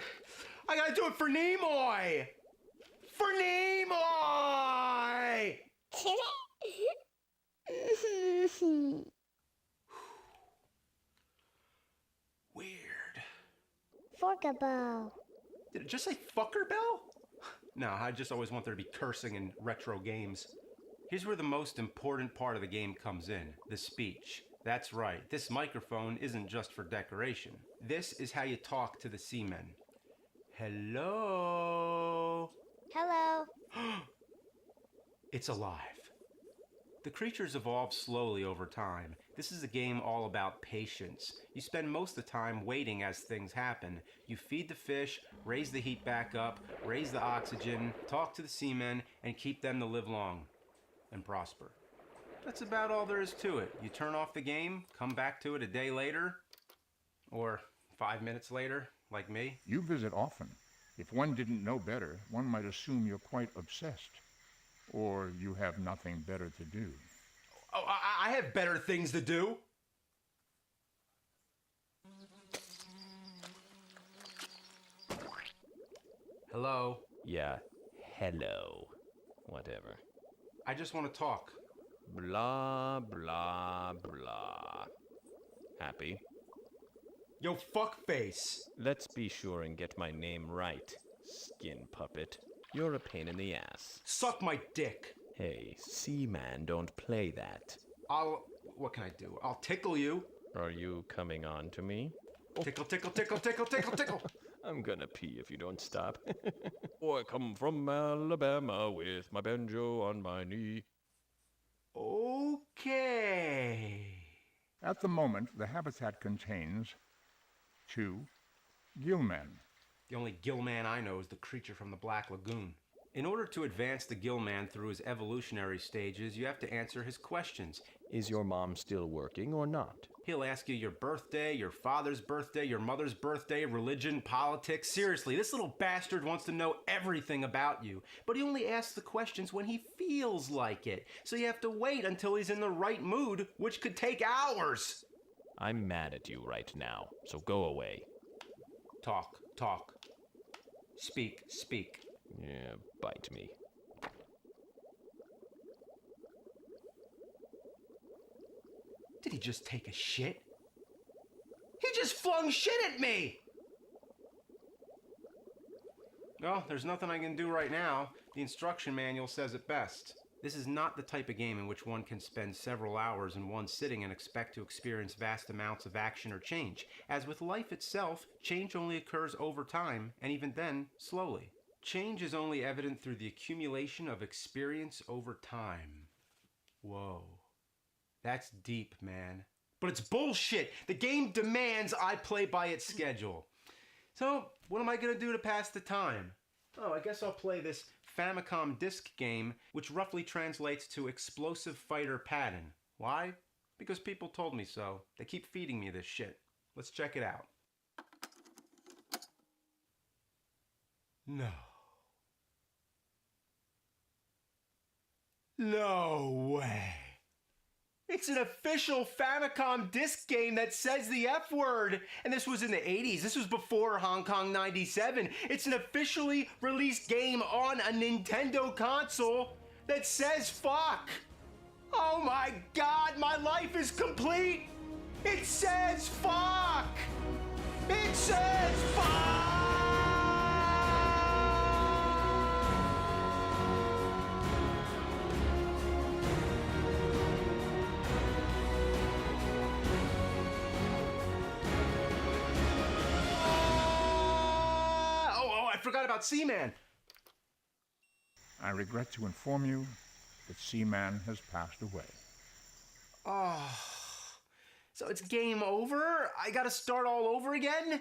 I gotta do it for Nimoy! For Nimoy! For Fucker bell. Did it just say fucker bell? No, I just always want there to be cursing in retro games. Here's where the most important part of the game comes in, the speech. That's right, this microphone isn't just for decoration. This is how you talk to the seamen. Hello? Hello. It's alive. The creatures evolve slowly over time. This is a game all about patience. You spend most of the time waiting as things happen. You feed the fish, raise the heat back up, raise the oxygen, talk to the seamen, and keep them to live long and prosper. That's about all there is to it. You turn off the game, come back to it a day later, or 5 minutes later, like me. You visit often. If one didn't know better, one might assume you're quite obsessed. Or you have nothing better to do. Oh, I have better things to do. Hello? Yeah, hello. Whatever. I just want to talk. Blah, blah, blah. Happy? Yo, fuckface! Let's be sure and get my name right, skin puppet. You're a pain in the ass. Suck my dick! Hey, Seaman, don't play that. What can I do? I'll tickle you. Are you coming on to me? Tickle, tickle, tickle, tickle, tickle, tickle! I'm gonna pee if you don't stop. Oh, I come from Alabama with my banjo on my knee. Okay. At the moment, the habitat contains 2 gillmen. The only gillman I know is the creature from the Black Lagoon. In order to advance the gillman through his evolutionary stages, you have to answer his questions. Is your mom still working or not? He'll ask you your birthday, your father's birthday, your mother's birthday, religion, politics. Seriously, this little bastard wants to know everything about you. But he only asks the questions when he feels like it. So you have to wait until he's in the right mood, which could take hours. I'm mad at you right now, so go away. Talk, talk. Speak, speak. Yeah, bite me. Did he just take a shit? He just flung shit at me! Well, there's nothing I can do right now. The instruction manual says it best. This is not the type of game in which one can spend several hours in one sitting and expect to experience vast amounts of action or change. As with life itself, change only occurs over time, and even then, slowly. Change is only evident through the accumulation of experience over time. Whoa. That's deep, man. But it's bullshit! The game demands I play by its schedule. So, what am I gonna do to pass the time? Oh, I guess I'll play this Famicom disc game, which roughly translates to Explosive Fighter Pattern. Why? Because people told me so. They keep feeding me this shit. Let's check it out. No. No way. It's an official Famicom disc game that says the F word. And this was in the 80s. This was before Hong Kong 97. It's an officially released game on a Nintendo console that says fuck. Oh my God, my life is complete. It says fuck. It says fuck. I forgot about Seaman. I regret to inform you that Seaman has passed away. Oh, so it's game over? I gotta start all over again?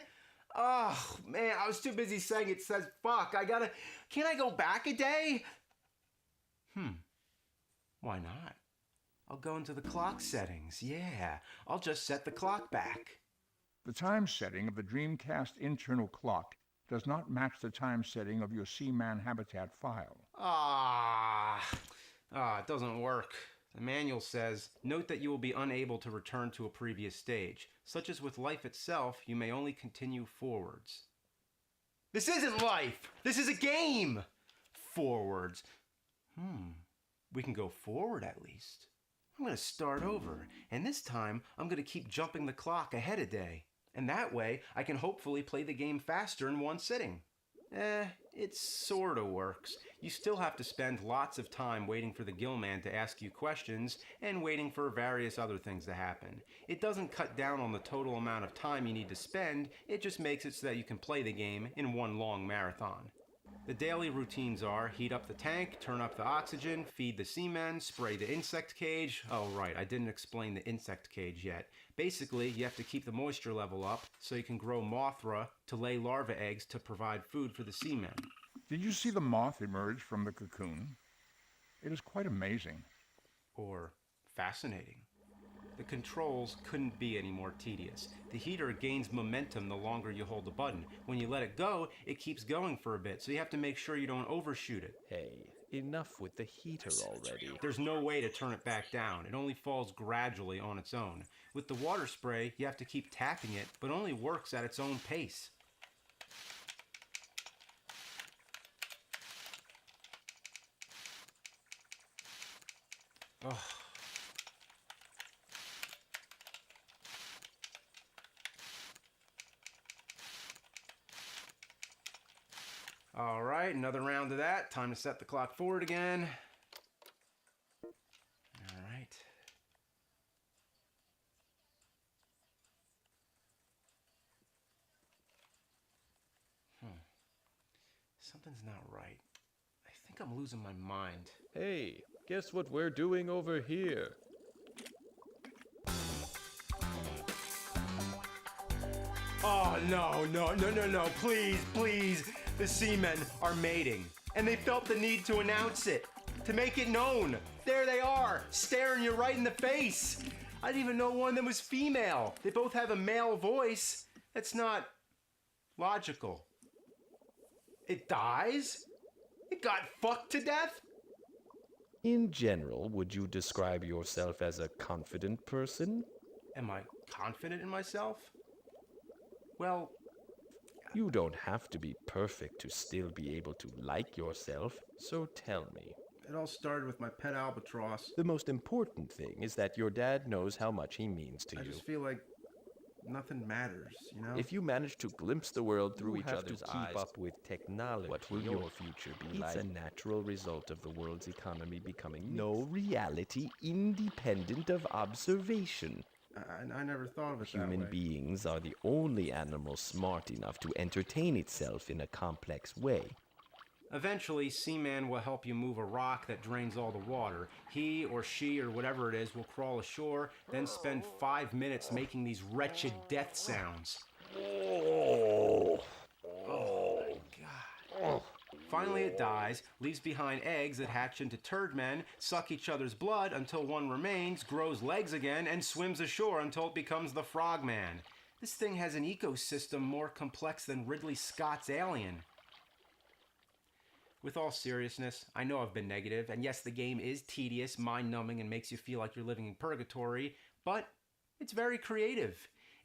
Oh, man, I was too busy saying it says fuck. Can't I go back a day? Why not? I'll go into the clock settings. Yeah, I'll just set the clock back. The time setting of the Dreamcast internal clock does not match the time setting of your Seaman habitat file. It doesn't work. The manual says, note that you will be unable to return to a previous stage. Such as with life itself, you may only continue forwards. This isn't life! This is a game! Forwards. We can go forward at least. I'm gonna start over, and this time I'm gonna keep jumping the clock ahead a day. And that way, I can hopefully play the game faster in one sitting. It sorta works. You still have to spend lots of time waiting for the Gillman to ask you questions and waiting for various other things to happen. It doesn't cut down on the total amount of time you need to spend, it just makes it so that you can play the game in one long marathon. The daily routines are heat up the tank, turn up the oxygen, feed the seamen, spray the insect cage. Oh right, I didn't explain the insect cage yet. Basically, you have to keep the moisture level up so you can grow Mothra to lay larva eggs to provide food for the seamen. Did you see the moth emerge from the cocoon? It is quite amazing. Or fascinating. The controls couldn't be any more tedious. The heater gains momentum the longer you hold the button. When you let it go, it keeps going for a bit, so you have to make sure you don't overshoot it. Hey, enough with the heater already. There's no way to turn it back down. It only falls gradually on its own. With the water spray, you have to keep tapping it, but only works at its own pace. Ugh. All right, another round of that. Time to set the clock forward again. All right. Something's not right. I think I'm losing my mind. Hey, guess what we're doing over here? Oh, no, please. The seamen are mating, and they felt the need to announce it, to make it known. There they are, staring you right in the face. I didn't even know one of them was female. They both have a male voice. That's not logical. It dies? It got fucked to death? In general, would you describe yourself as a confident person? Am I confident in myself? Well, you don't have to be perfect to still be able to like yourself, so tell me. It all started with my pet albatross. The most important thing is that your dad knows how much he means to you. I just feel like nothing matters, you know? If you manage to glimpse the world through each have other's to eyes, keep up with technology. what will your future be like? It's a natural result of the world's economy becoming no reality independent of observation. I never thought of it that way. Human beings are the only animal smart enough to entertain itself in a complex way. Eventually, Seaman will help you move a rock that drains all the water. He or she or whatever it is will crawl ashore, then spend 5 minutes making these wretched death sounds. Oh my God. Finally it dies, leaves behind eggs that hatch into turd men, suck each other's blood until one remains, grows legs again, and swims ashore until it becomes the Frogman. This thing has an ecosystem more complex than Ridley Scott's Alien. With all seriousness, I know I've been negative, and yes, the game is tedious, mind-numbing, and makes you feel like you're living in purgatory, but it's very creative.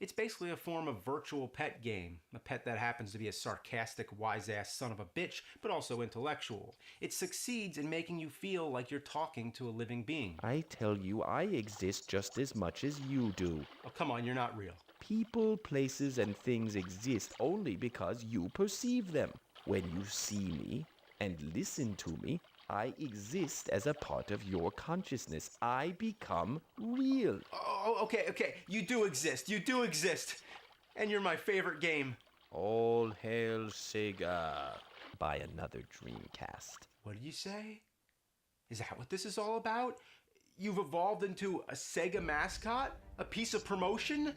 It's basically a form of virtual pet game, a pet that happens to be a sarcastic, wise-ass son of a bitch, but also intellectual. It succeeds in making you feel like you're talking to a living being. I tell you, I exist just as much as you do. Oh, come on, you're not real. People, places, and things exist only because you perceive them. When you see me and listen to me, I exist as a part of your consciousness. I become real. Oh, okay. You do exist. And you're my favorite game. All hail Sega. Buy another Dreamcast. What did you say? Is that what this is all about? You've evolved into a Sega mascot? A piece of promotion?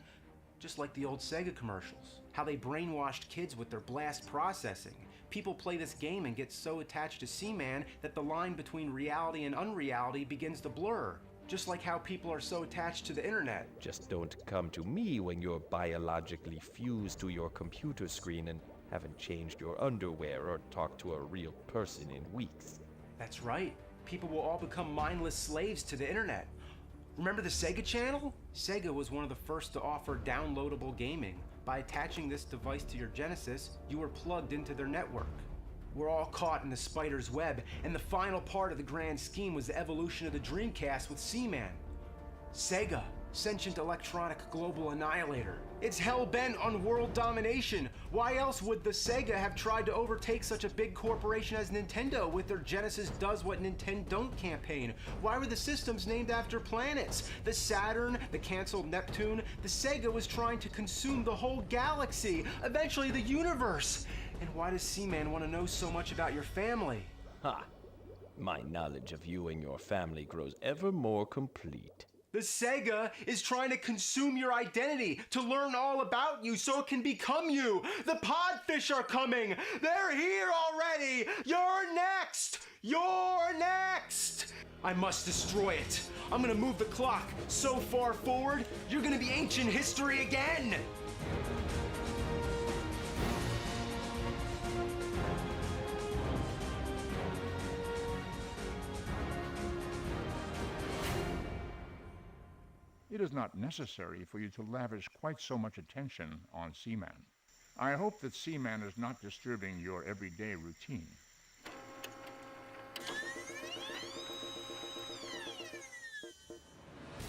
Just like the old Sega commercials. How they brainwashed kids with their blast processing. People play this game and get so attached to Seaman that the line between reality and unreality begins to blur. Just like how people are so attached to the internet. Just don't come to me when you're biologically fused to your computer screen and haven't changed your underwear or talked to a real person in weeks. That's right. People will all become mindless slaves to the internet. Remember the Sega Channel? Sega was one of the first to offer downloadable gaming. By attaching this device to your Genesis, you were plugged into their network. We're all caught in the spider's web, and the final part of the grand scheme was the evolution of the Dreamcast with Seaman. Sega, Sentient electronic global annihilator. It's hell-bent on world domination. Why else would the Sega have tried to overtake such a big corporation as Nintendo with their Genesis Does What Nintendo Don't campaign? Why were the systems named after planets? The Saturn, the canceled Neptune. The Sega was trying to consume the whole galaxy, eventually the universe. And why does Seaman want to know so much about your family? Ha! My knowledge of you and your family grows ever more complete. The Sega is trying to consume your identity, to learn all about you so it can become you. The Podfish are coming. They're here already. You're next. You're next. I must destroy it. I'm gonna move the clock so far forward, you're gonna be ancient history again. It is not necessary for you to lavish quite so much attention on Seaman. I hope that Seaman is not disturbing your everyday routine.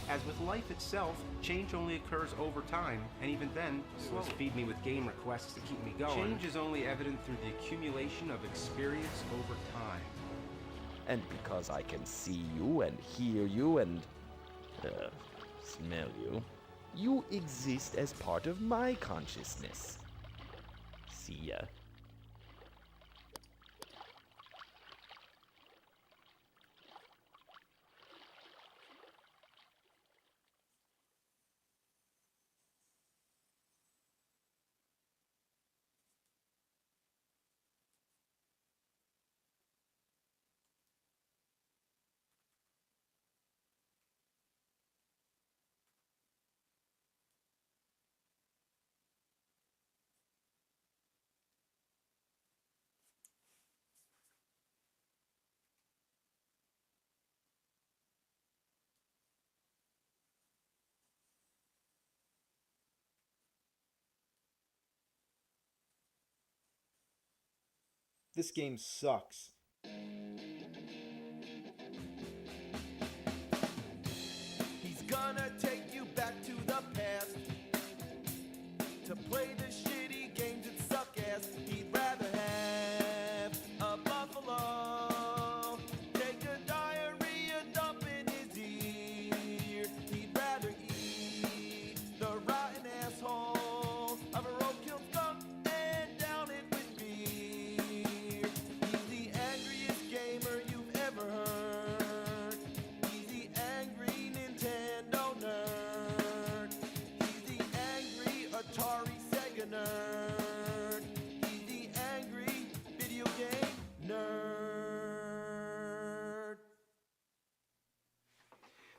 As with life itself, change only occurs over time, and even then, slowly. Feed me with game requests to keep me going. Change is only evident through the accumulation of experience over time. And because I can see you and hear you and smell you, you exist as part of my consciousness. See ya. This game sucks. He's gonna take you back to the past to play the shitty games that suck ass. He'd rather have a buffalo take a diarrhea dump in his ear. He'd rather eat the rotten asshole of a roadkill skunk and down it with beer. He's the angriest gamer you've ever heard. He's the angry Nintendo nerd. He's the angry Atari Sega nerd. He's the angry video game nerd.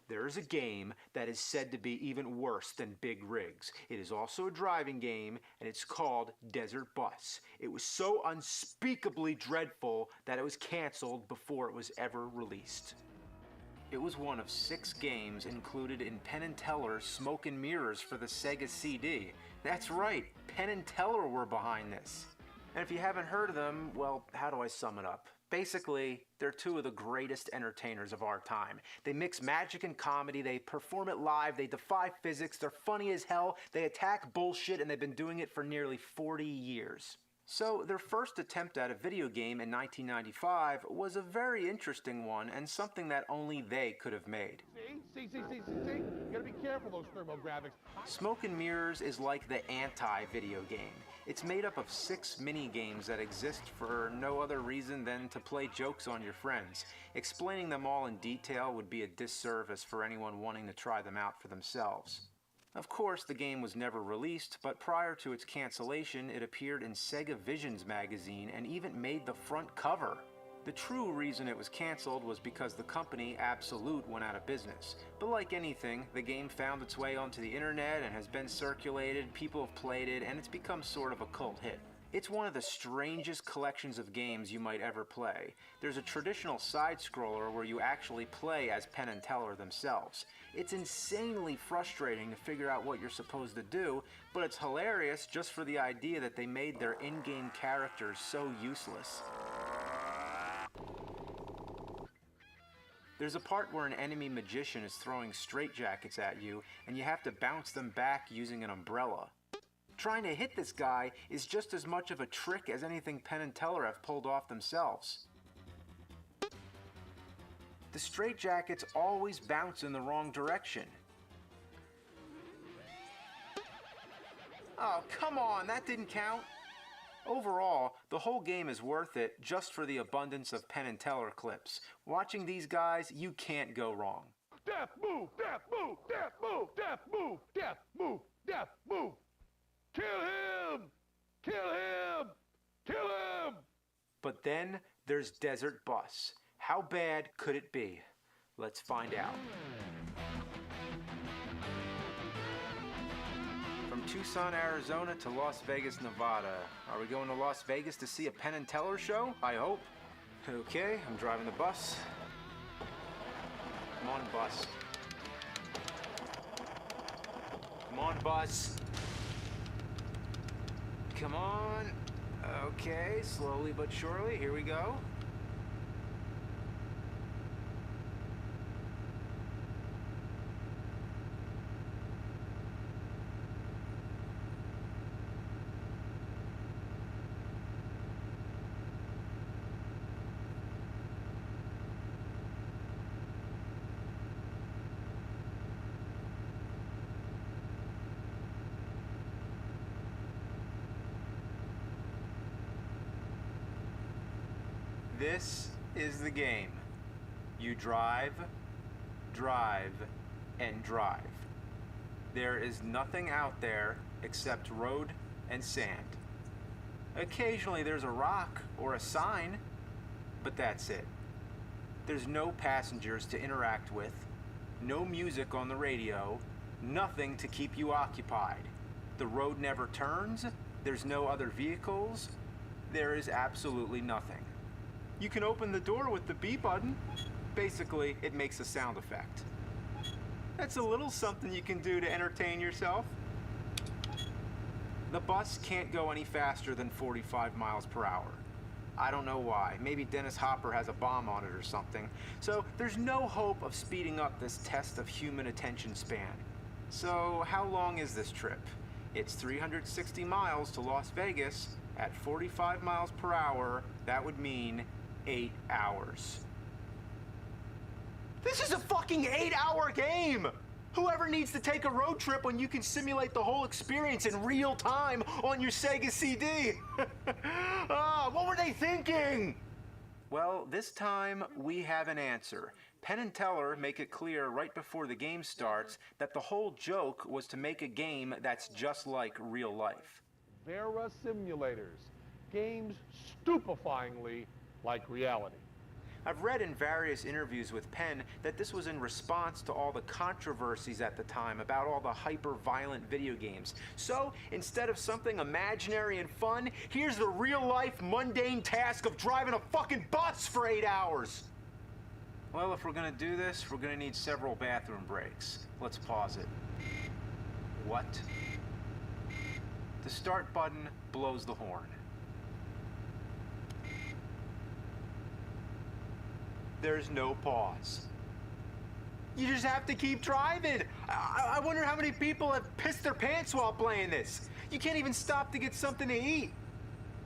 There is a game that is said to be even worse than Big Rigs. It is also a driving game, and it's called Desert Bus. It was so unspeakably dreadful that it was canceled before it was ever released. It was one of 6 games included in Penn and Teller's Smoke and Mirrors for the Sega CD. That's right, Penn and Teller were behind this. And if you haven't heard of them, well, how do I sum it up? Basically, they're 2 of the greatest entertainers of our time. They mix magic and comedy, they perform it live, they defy physics, they're funny as hell, they attack bullshit, and they've been doing it for nearly 40 years. So their first attempt at a video game in 1995 was a very interesting one and something that only they could have made. See? You gotta be careful, those thermographics. Smoke and Mirrors is like the anti-video game. It's made up of 6 mini-games that exist for no other reason than to play jokes on your friends. Explaining them all in detail would be a disservice for anyone wanting to try them out for themselves. Of course, the game was never released, but prior to its cancellation, it appeared in Sega Visions magazine and even made the front cover. The true reason it was canceled was because the company, Absolute, went out of business. But like anything, the game found its way onto the internet and has been circulated, people have played it, and it's become sort of a cult hit. It's one of the strangest collections of games you might ever play. There's a traditional side-scroller where you actually play as Penn and Teller themselves. It's insanely frustrating to figure out what you're supposed to do, but it's hilarious just for the idea that they made their in-game characters so useless. There's a part where an enemy magician is throwing straitjackets at you, and you have to bounce them back using an umbrella. Trying to hit this guy is just as much of a trick as anything Penn and Teller have pulled off themselves. The straitjackets always bounce in the wrong direction. Oh, come on, that didn't count. Overall, the whole game is worth it just for the abundance of Penn and Teller clips. Watching these guys, you can't go wrong. Death move, death move, death move, death move, death move, death move. Kill him! Kill him! Kill him! But then there's Desert Bus. How bad could it be? Let's find out. From Tucson, Arizona to Las Vegas, Nevada. Are we going to Las Vegas to see a Penn and Teller show? I hope. Okay, I'm driving the bus. Come on, bus. Come on, bus. Come on. Okay, slowly but surely, here we go. This is the game. You drive, drive, and drive. There is nothing out there except road and sand. Occasionally there's a rock or a sign, but that's it. There's no passengers to interact with, no music on the radio, nothing to keep you occupied. The road never turns, there's no other vehicles, there is absolutely nothing. You can open the door with the B button. Basically, it makes a sound effect. That's a little something you can do to entertain yourself. The bus can't go any faster than 45 miles per hour. I don't know why. Maybe Dennis Hopper has a bomb on it or something. So there's no hope of speeding up this test of human attention span. So how long is this trip? It's 360 miles to Las Vegas. At 45 miles per hour, that would mean 8 hours. This is a fucking 8-hour game! Whoever needs to take a road trip when you can simulate the whole experience in real time on your Sega CD? What were they thinking? Well, this time we have an answer. Penn and Teller make it clear right before the game starts that the whole joke was to make a game that's just like real life. Vera simulators. Games stupefyingly like reality. I've read in various interviews with Penn that this was in response to all the controversies at the time about all the hyper-violent video games. So, instead of something imaginary and fun, here's the real-life mundane task of driving a fucking bus for 8 hours! Well, if we're gonna do this, we're gonna need several bathroom breaks. Let's pause it. What? The start button blows the horn. There's no pause. You just have to keep driving. I wonder how many people have pissed their pants while playing this. You can't even stop to get something to eat.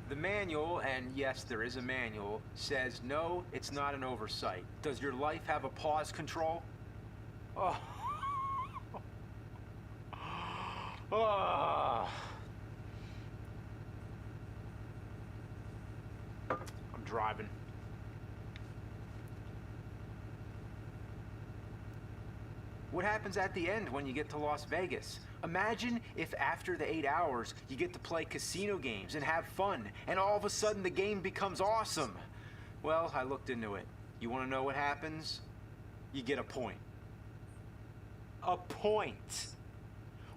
The manual, and yes, there is a manual, says no, it's not an oversight. Does your life have a pause control? Oh. Oh. I'm driving. What happens at the end when you get to Las Vegas? Imagine if after the 8 hours you get to play casino games and have fun, and all of a sudden the game becomes awesome. Well, I looked into it. You want to know what happens? You get a point. A point.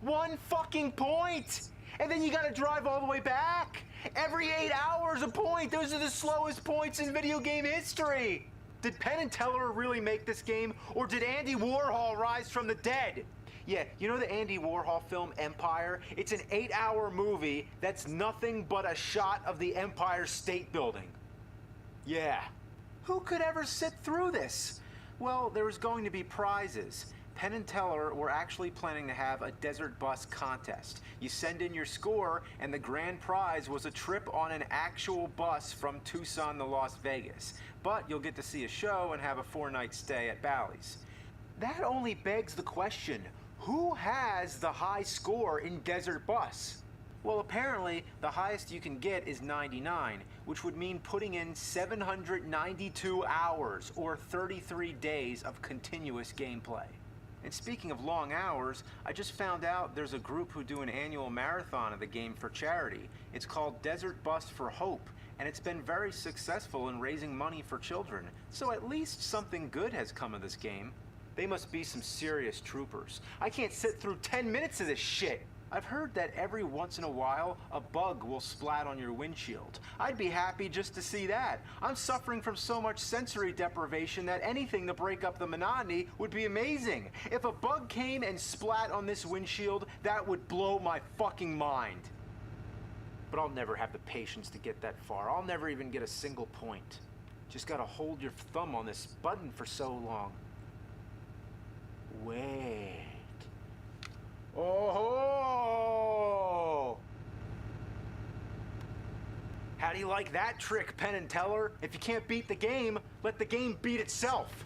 1 fucking point! And then you gotta drive all the way back! Every 8 hours a point! Those are the slowest points in video game history! Did Penn and Teller really make this game, or did Andy Warhol rise from the dead? Yeah, you know the Andy Warhol film Empire? It's an 8-hour movie that's nothing but a shot of the Empire State Building. Yeah. Who could ever sit through this? Well, there was going to be prizes. Penn and Teller were actually planning to have a desert bus contest. You send in your score, and the grand prize was a trip on an actual bus from Tucson to Las Vegas. But you'll get to see a show and have a 4-night stay at Bally's. That only begs the question, who has the high score in Desert Bus? Well, apparently, the highest you can get is 99, which would mean putting in 792 hours, or 33 days of continuous gameplay. And speaking of long hours, I just found out there's a group who do an annual marathon of the game for charity. It's called Desert Bus for Hope, and it's been very successful in raising money for children. So at least something good has come of this game. They must be some serious troopers. I can't sit through 10 minutes of this shit. I've heard that every once in a while, a bug will splat on your windshield. I'd be happy just to see that. I'm suffering from so much sensory deprivation that anything to break up the monotony would be amazing. If a bug came and splat on this windshield, that would blow my fucking mind. But I'll never have the patience to get that far. I'll never even get a single point. Just gotta hold your thumb on this button for so long. Wait. Oh! How do you like that trick, Penn and Teller? If you can't beat the game, let the game beat itself.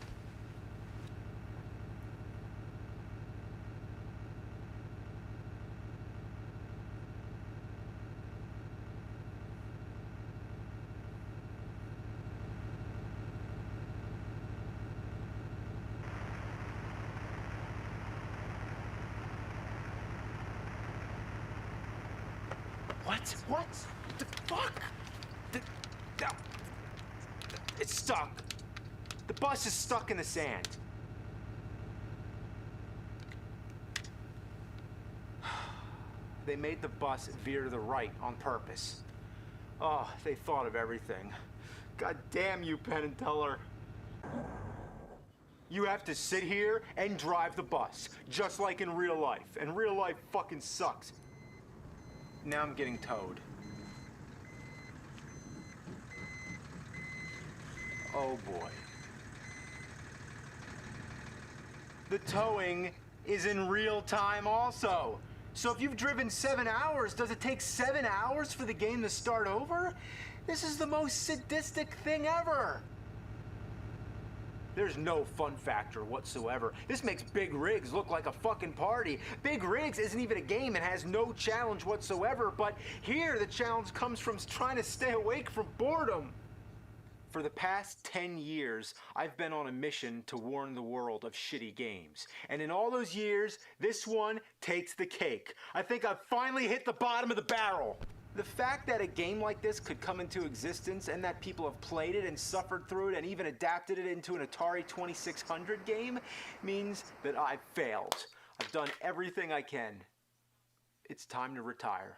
What? The fuck? It's stuck. The bus is stuck in the sand. They made the bus veer to the right on purpose. Oh, they thought of everything. God damn you, Penn and Teller. You have to sit here and drive the bus, just like in real life. And real life fucking sucks. Now I'm getting towed. Oh boy. The towing is in real time also. So if you've driven 7 hours, does it take 7 hours for the game to start over? This is the most sadistic thing ever. There's no fun factor whatsoever. This makes Big Rigs look like a fucking party. Big Rigs isn't even a game and has no challenge whatsoever, but here the challenge comes from trying to stay awake from boredom. For the past 10 years, I've been on a mission to warn the world of shitty games. And in all those years, this one takes the cake. I think I've finally hit the bottom of the barrel. The fact that a game like this could come into existence and that people have played it and suffered through it and even adapted it into an Atari 2600 game means that I've failed. I've done everything I can. It's time to retire.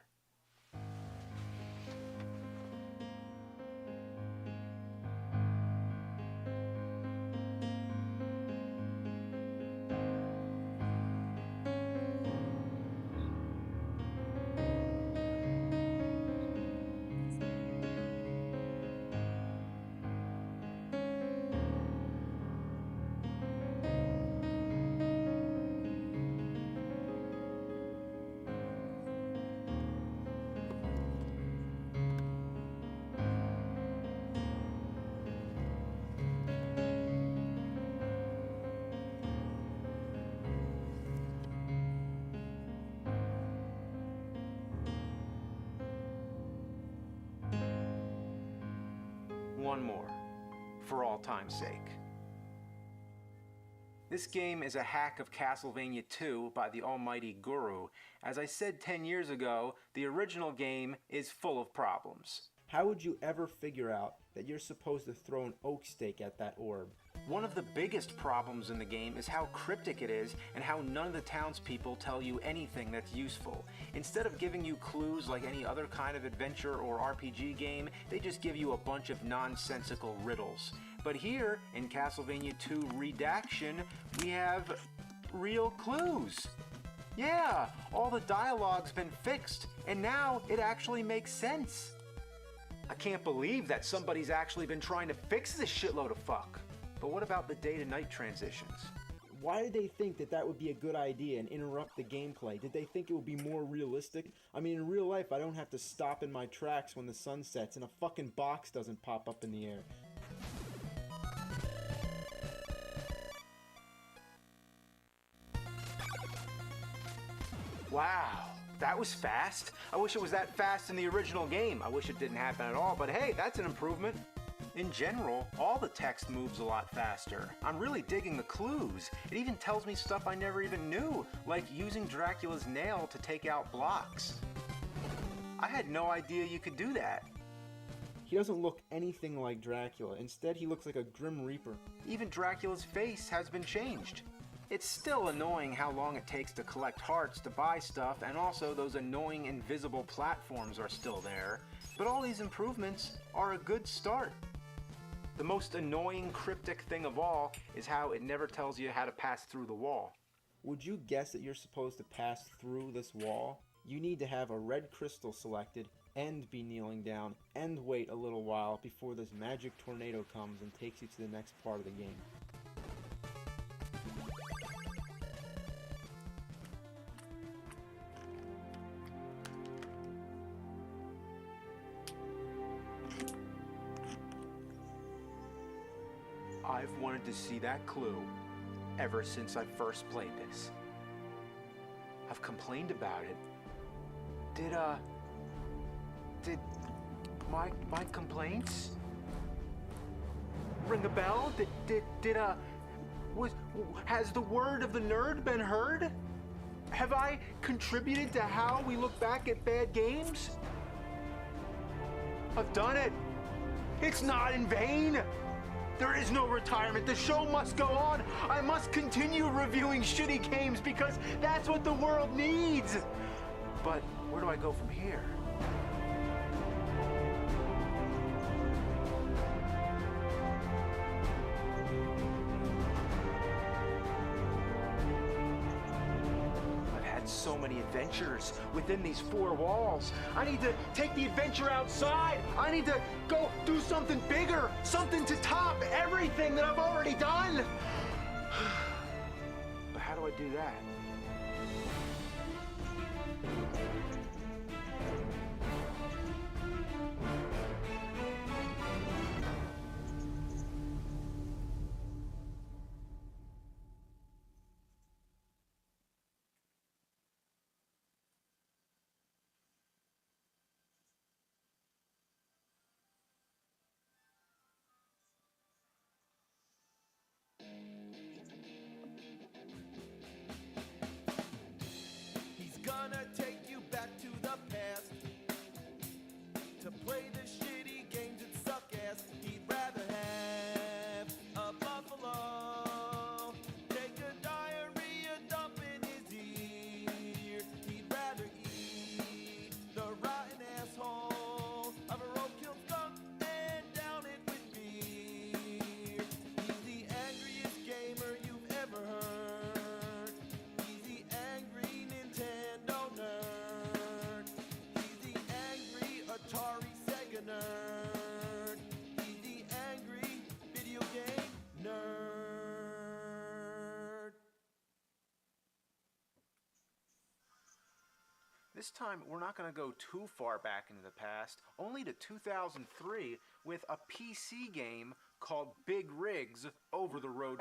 One more, for all time's sake. This game is a hack of Castlevania 2 by the almighty Guru. As I said 10 years ago, the original game is full of problems. How would you ever figure out that you're supposed to throw an oak stake at that orb? One of the biggest problems in the game is how cryptic it is and how none of the townspeople tell you anything that's useful. Instead of giving you clues like any other kind of adventure or RPG game, they just give you a bunch of nonsensical riddles. But here, in Castlevania 2 Redaction, we have real clues. Yeah, all the dialogue's been fixed, and now it actually makes sense. I can't believe that somebody's actually been trying to fix this shitload of fuck. But what about the day-to-night transitions? Why did they think that that would be a good idea and interrupt the gameplay? Did they think it would be more realistic? I mean, in real life, I don't have to stop in my tracks when the sun sets and a fucking box doesn't pop up in the air. Wow, that was fast. I wish it was that fast in the original game. I wish it didn't happen at all, but hey, that's an improvement. In general, all the text moves a lot faster. I'm really digging the clues. It even tells me stuff I never even knew, like using Dracula's nail to take out blocks. I had no idea you could do that. He doesn't look anything like Dracula. Instead, he looks like a Grim Reaper. Even Dracula's face has been changed. It's still annoying how long it takes to collect hearts to buy stuff, and also those annoying invisible platforms are still there. But all these improvements are a good start. The most annoying cryptic thing of all is how it never tells you how to pass through the wall. Would you guess that you're supposed to pass through this wall? You need to have a red crystal selected and be kneeling down and wait a little while before this magic tornado comes and takes you to the next part of the game. I've wanted to see that clue ever since I first played this. I've complained about it. Did my complaints ring a bell? Has the word of the nerd been heard? Have I contributed to how we look back at bad games? I've done it. It's not in vain. There is no retirement. The show must go on. I must continue reviewing shitty games because that's what the world needs. But where do I go from here? I've had so many adventures within these four walls. I need to take the adventure outside. I need to go do something bigger, something to top everything that I've already done. But how do I do that? He's gonna take you back to the past to play the shitty games that suck ass. He'd rather have a buffalo take a diarrhea dump in his ear. He'd rather eat the rotten asshole of a roadkill skunk and down it with beer. He's the angriest gamer you've ever heard. He's the angry Nintendo nerd. He's the angry Atari Sega nerd. He's the angry video game nerd. This time, we're not going to go too far back into the past, only to 2003 with a PC game called Big Rigs Over the Road.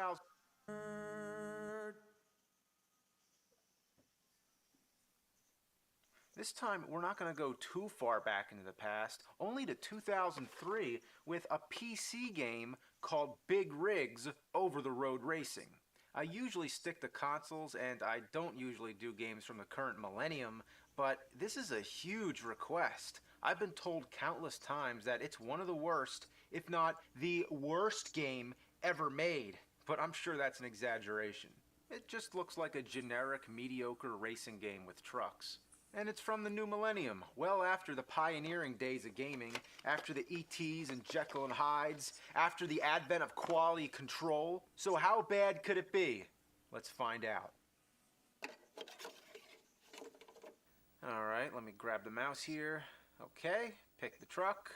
This time, we're not going to go too far back into the past, only to 2003 with a PC game called Big Rigs Over the Road Racing. I usually stick to consoles, and I don't usually do games from the current millennium, but this is a huge request. I've been told countless times that it's one of the worst, if not the worst game ever made, but I'm sure that's an exaggeration. It just looks like a generic, mediocre racing game with trucks. And it's from the new millennium, well after the pioneering days of gaming, after the ETs and Jekyll and Hydes, after the advent of quality control. So how bad could it be? Let's find out. Alright, let me grab the mouse here. Okay, pick the truck.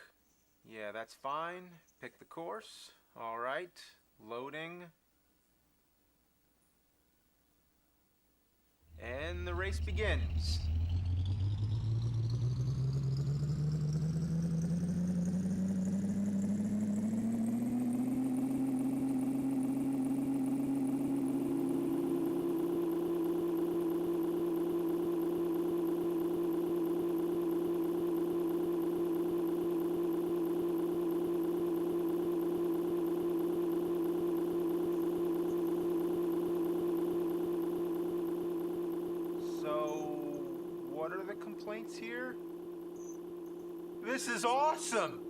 Yeah, that's fine. Pick the course. Alright. Loading. And the race begins. What are the complaints here? This is awesome!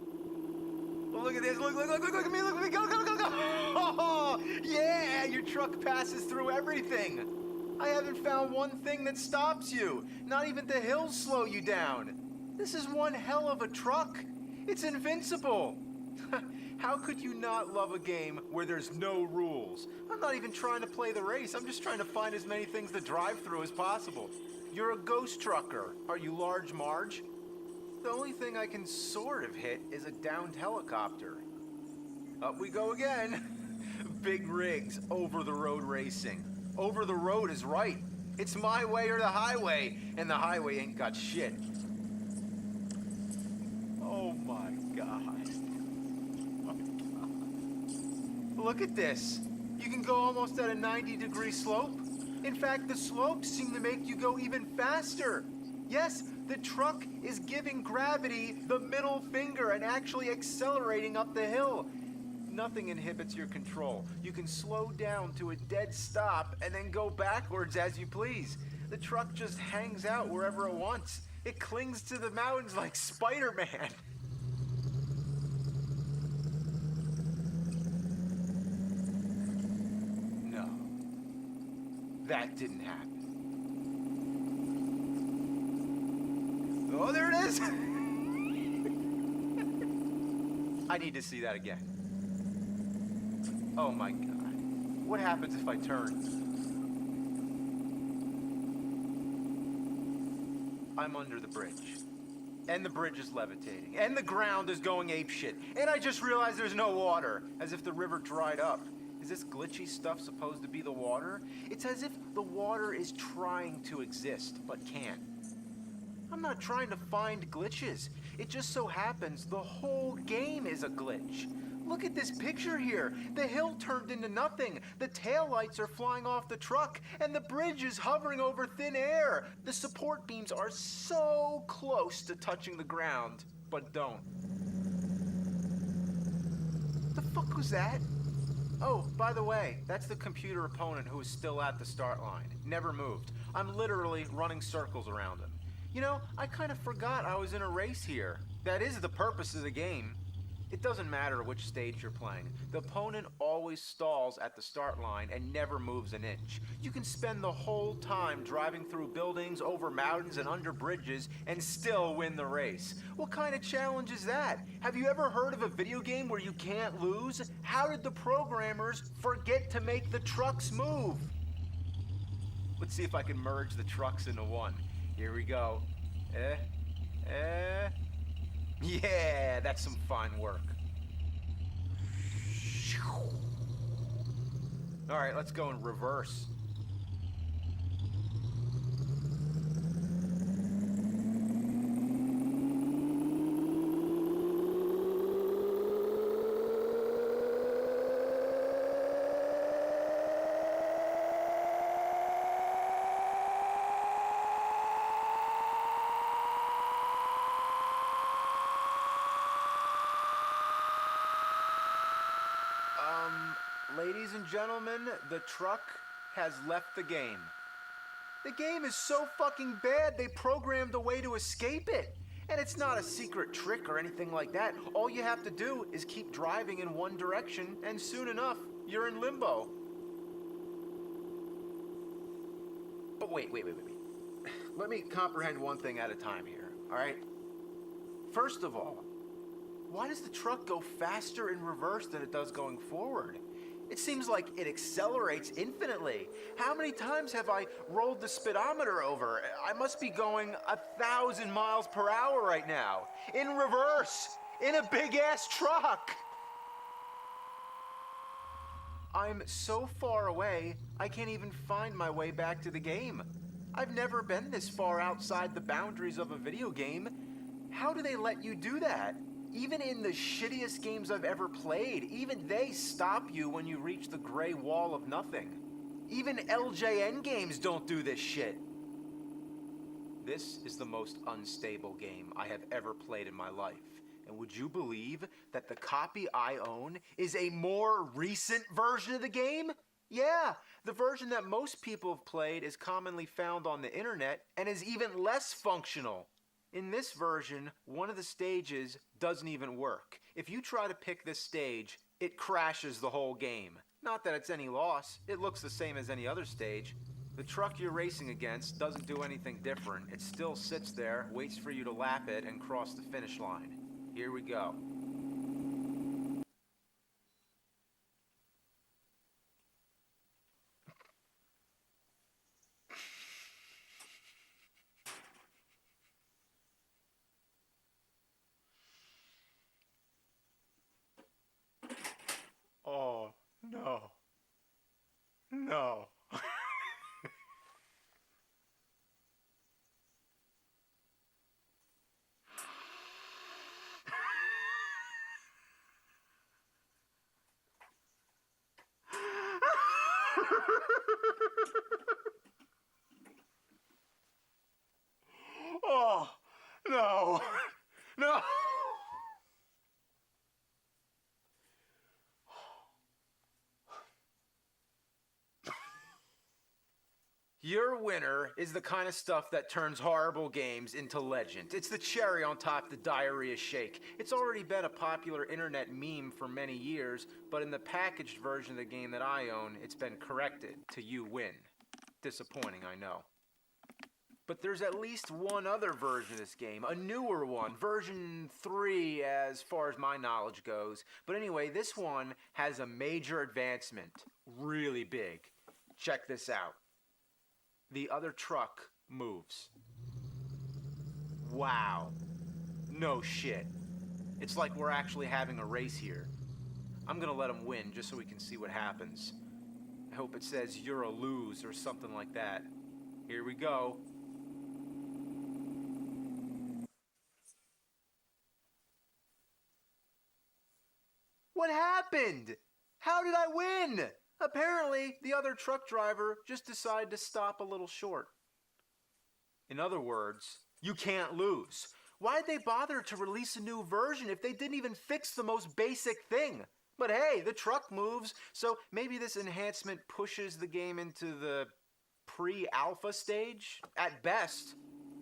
Well, look at this, look at me, look at me, go! Oh, yeah, your truck passes through everything. I haven't found one thing that stops you. Not even the hills slow you down. This is one hell of a truck. It's invincible. How could you not love a game where there's no rules? I'm not even trying to play the race. I'm just trying to find as many things to drive through as possible. You're a ghost trucker. Are you Large Marge? The only thing I can sort of hit is a downed helicopter. Up we go again. Big rigs, over-the-road racing. Over the road is right. It's my way or the highway, and the highway ain't got shit. Oh my God. Look at this. You can go almost at a 90-degree slope. In fact, the slopes seem to make you go even faster. Yes, the truck is giving gravity the middle finger and actually accelerating up the hill. Nothing inhibits your control. You can slow down to a dead stop and then go backwards as you please. The truck just hangs out wherever it wants. It clings to the mountains like Spider-Man. That didn't happen. Oh, there it is! I need to see that again. Oh my God. What happens if I turn? I'm under the bridge. And the bridge is levitating. And the ground is going apeshit. And I just realized there's no water. As if the river dried up. Is this glitchy stuff supposed to be the water? It's as if the water is trying to exist, but can't. I'm not trying to find glitches. It just so happens the whole game is a glitch. Look at this picture here. The hill turned into nothing. The taillights are flying off the truck, and the bridge is hovering over thin air. The support beams are so close to touching the ground, but don't. The fuck was that? Oh, by the way, that's the computer opponent who is still at the start line. Never moved. I'm literally running circles around him. You know, I kind of forgot I was in a race here. That is the purpose of the game. It doesn't matter which stage you're playing. The opponent always stalls at the start line and never moves an inch. You can spend the whole time driving through buildings, over mountains, and under bridges and still win the race. What kind of challenge is that? Have you ever heard of a video game where you can't lose? How did the programmers forget to make the trucks move? Let's see if I can merge the trucks into one. Here we go. Yeah, that's some fine work. All right, let's go in reverse. Ladies and gentlemen, the truck has left the game. The game is so fucking bad they programmed a way to escape it. And it's not a secret trick or anything like that. All you have to do is keep driving in one direction, and soon enough, you're in limbo. But wait. Let me comprehend one thing at a time here, all right? First of all, why does the truck go faster in reverse than it does going forward? It seems like it accelerates infinitely. How many times have I rolled the speedometer over? I must be going 1,000 miles per hour right now. In reverse, in a big-ass truck. I'm so far away, I can't even find my way back to the game. I've never been this far outside the boundaries of a video game. How do they let you do that? Even in the shittiest games I've ever played, even they stop you when you reach the gray wall of nothing. Even LJN games don't do this shit. This is the most unstable game I have ever played in my life. And would you believe that the copy I own is a more recent version of the game? Yeah, the version that most people have played is commonly found on the internet and is even less functional. In this version, one of the stages doesn't even work. If you try to pick this stage, it crashes the whole game. Not that it's any loss, it looks the same as any other stage. The truck you're racing against doesn't do anything different. It still sits there, waits for you to lap it and cross the finish line. Here we go. Oh, no. No. Oh, no. No. Your winner is the kind of stuff that turns horrible games into legend. It's the cherry on top of the diarrhea shake. It's already been a popular internet meme for many years, but in the packaged version of the game that I own, it's been corrected to you win. Disappointing, I know. But there's at least one other version of this game, a newer one, version 3 as far as my knowledge goes. But anyway, this one has a major advancement, really big. Check this out. The other truck moves. Wow. No shit. It's like we're actually having a race here. I'm gonna let him win just so we can see what happens. I hope it says you're a lose or something like that. Here we go. What happened? How did I win? Apparently, the other truck driver just decided to stop a little short. In other words, you can't lose. Why'd they bother to release a new version if they didn't even fix the most basic thing? But hey, the truck moves, so maybe this enhancement pushes the game into the pre-alpha stage? At best.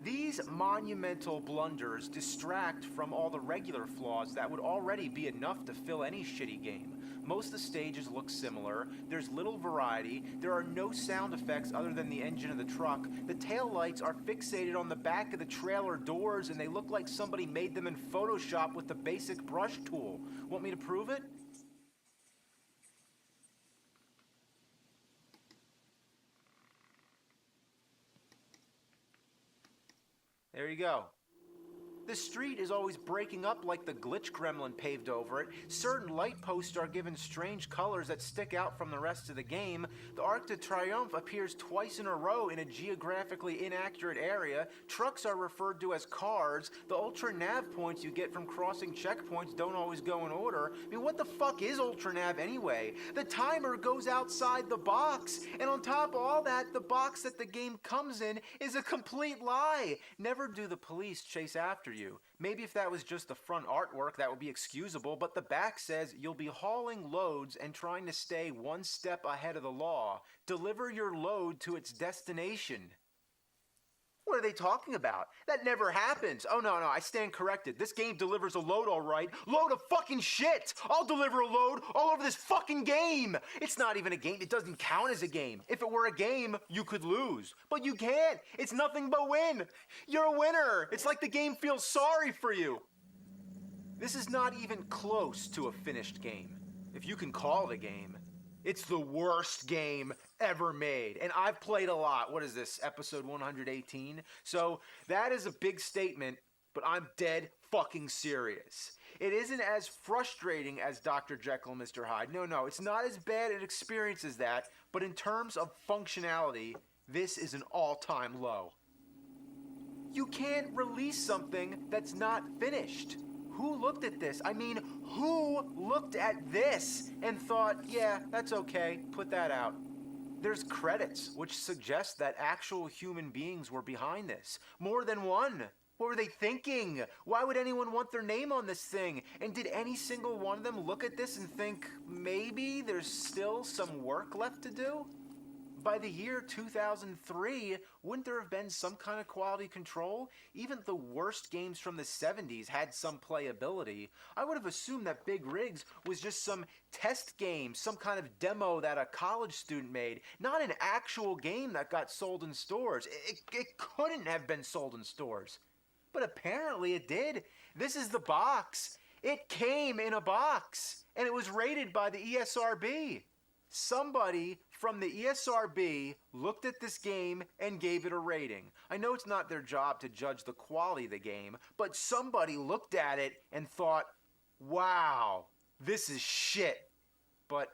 These monumental blunders distract from all the regular flaws that would already be enough to fill any shitty game. Most of the stages look similar, there's little variety, there are no sound effects other than the engine of the truck, the taillights are fixated on the back of the trailer doors and they look like somebody made them in Photoshop with the basic brush tool. Want me to prove it? There you go. The street is always breaking up like the glitch gremlin paved over it. Certain light posts are given strange colors that stick out from the rest of the game. The Arc de Triomphe appears twice in a row in a geographically inaccurate area. Trucks are referred to as cars. The ultra nav points you get from crossing checkpoints don't always go in order. I mean, what the fuck is ultra nav anyway? The timer goes outside the box. And on top of all that, the box that the game comes in is a complete lie. Never do the police chase after you. Maybe if that was just the front artwork, that would be excusable, but the back says you'll be hauling loads and trying to stay one step ahead of the law. Deliver your load to its destination. What are they talking about? That never happens. Oh, no, I stand corrected. This game delivers a load all right. Load of fucking shit! I'll deliver a load all over this fucking game! It's not even a game. It doesn't count as a game. If it were a game, you could lose. But you can't. It's nothing but win. You're a winner. It's like the game feels sorry for you. This is not even close to a finished game. If you can call it a game. It's the worst game ever made. And I've played a lot. What is this, episode 118? So that is a big statement, but I'm dead fucking serious. It isn't as frustrating as Dr. Jekyll and Mr. Hyde. No, it's not as bad an experience as that, but in terms of functionality, this is an all-time low. You can't release something that's not finished. Who looked at this? I mean, who looked at this and thought, yeah, that's okay, put that out? There's credits, which suggest that actual human beings were behind this. More than one. What were they thinking? Why would anyone want their name on this thing? And did any single one of them look at this and think, maybe there's still some work left to do? By the year 2003, wouldn't there have been some kind of quality control? Even the worst games from the 70s had some playability. I would have assumed that Big Rigs was just some test game, some kind of demo that a college student made, not an actual game that got sold in stores. It couldn't have been sold in stores. But apparently it did. This is the box. It came in a box, and it was rated by the ESRB. Somebody from the ESRB looked at this game and gave it a rating. I know it's not their job to judge the quality of the game, but somebody looked at it and thought, wow, this is shit. But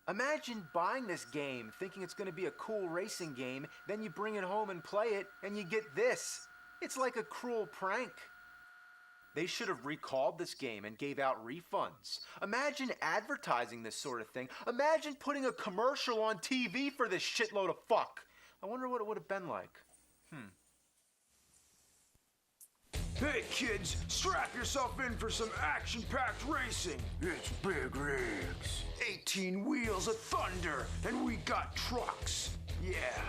imagine buying this game thinking it's going to be a cool racing game, then you bring it home and play it, and you get this. It's like a cruel prank. They should have recalled this game and gave out refunds. Imagine advertising this sort of thing. Imagine putting a commercial on TV for this shitload of fuck. I wonder what it would have been like. Hey kids, strap yourself in for some action-packed racing. It's Big Rigs. 18 wheels of thunder, and we got trucks. Yeah,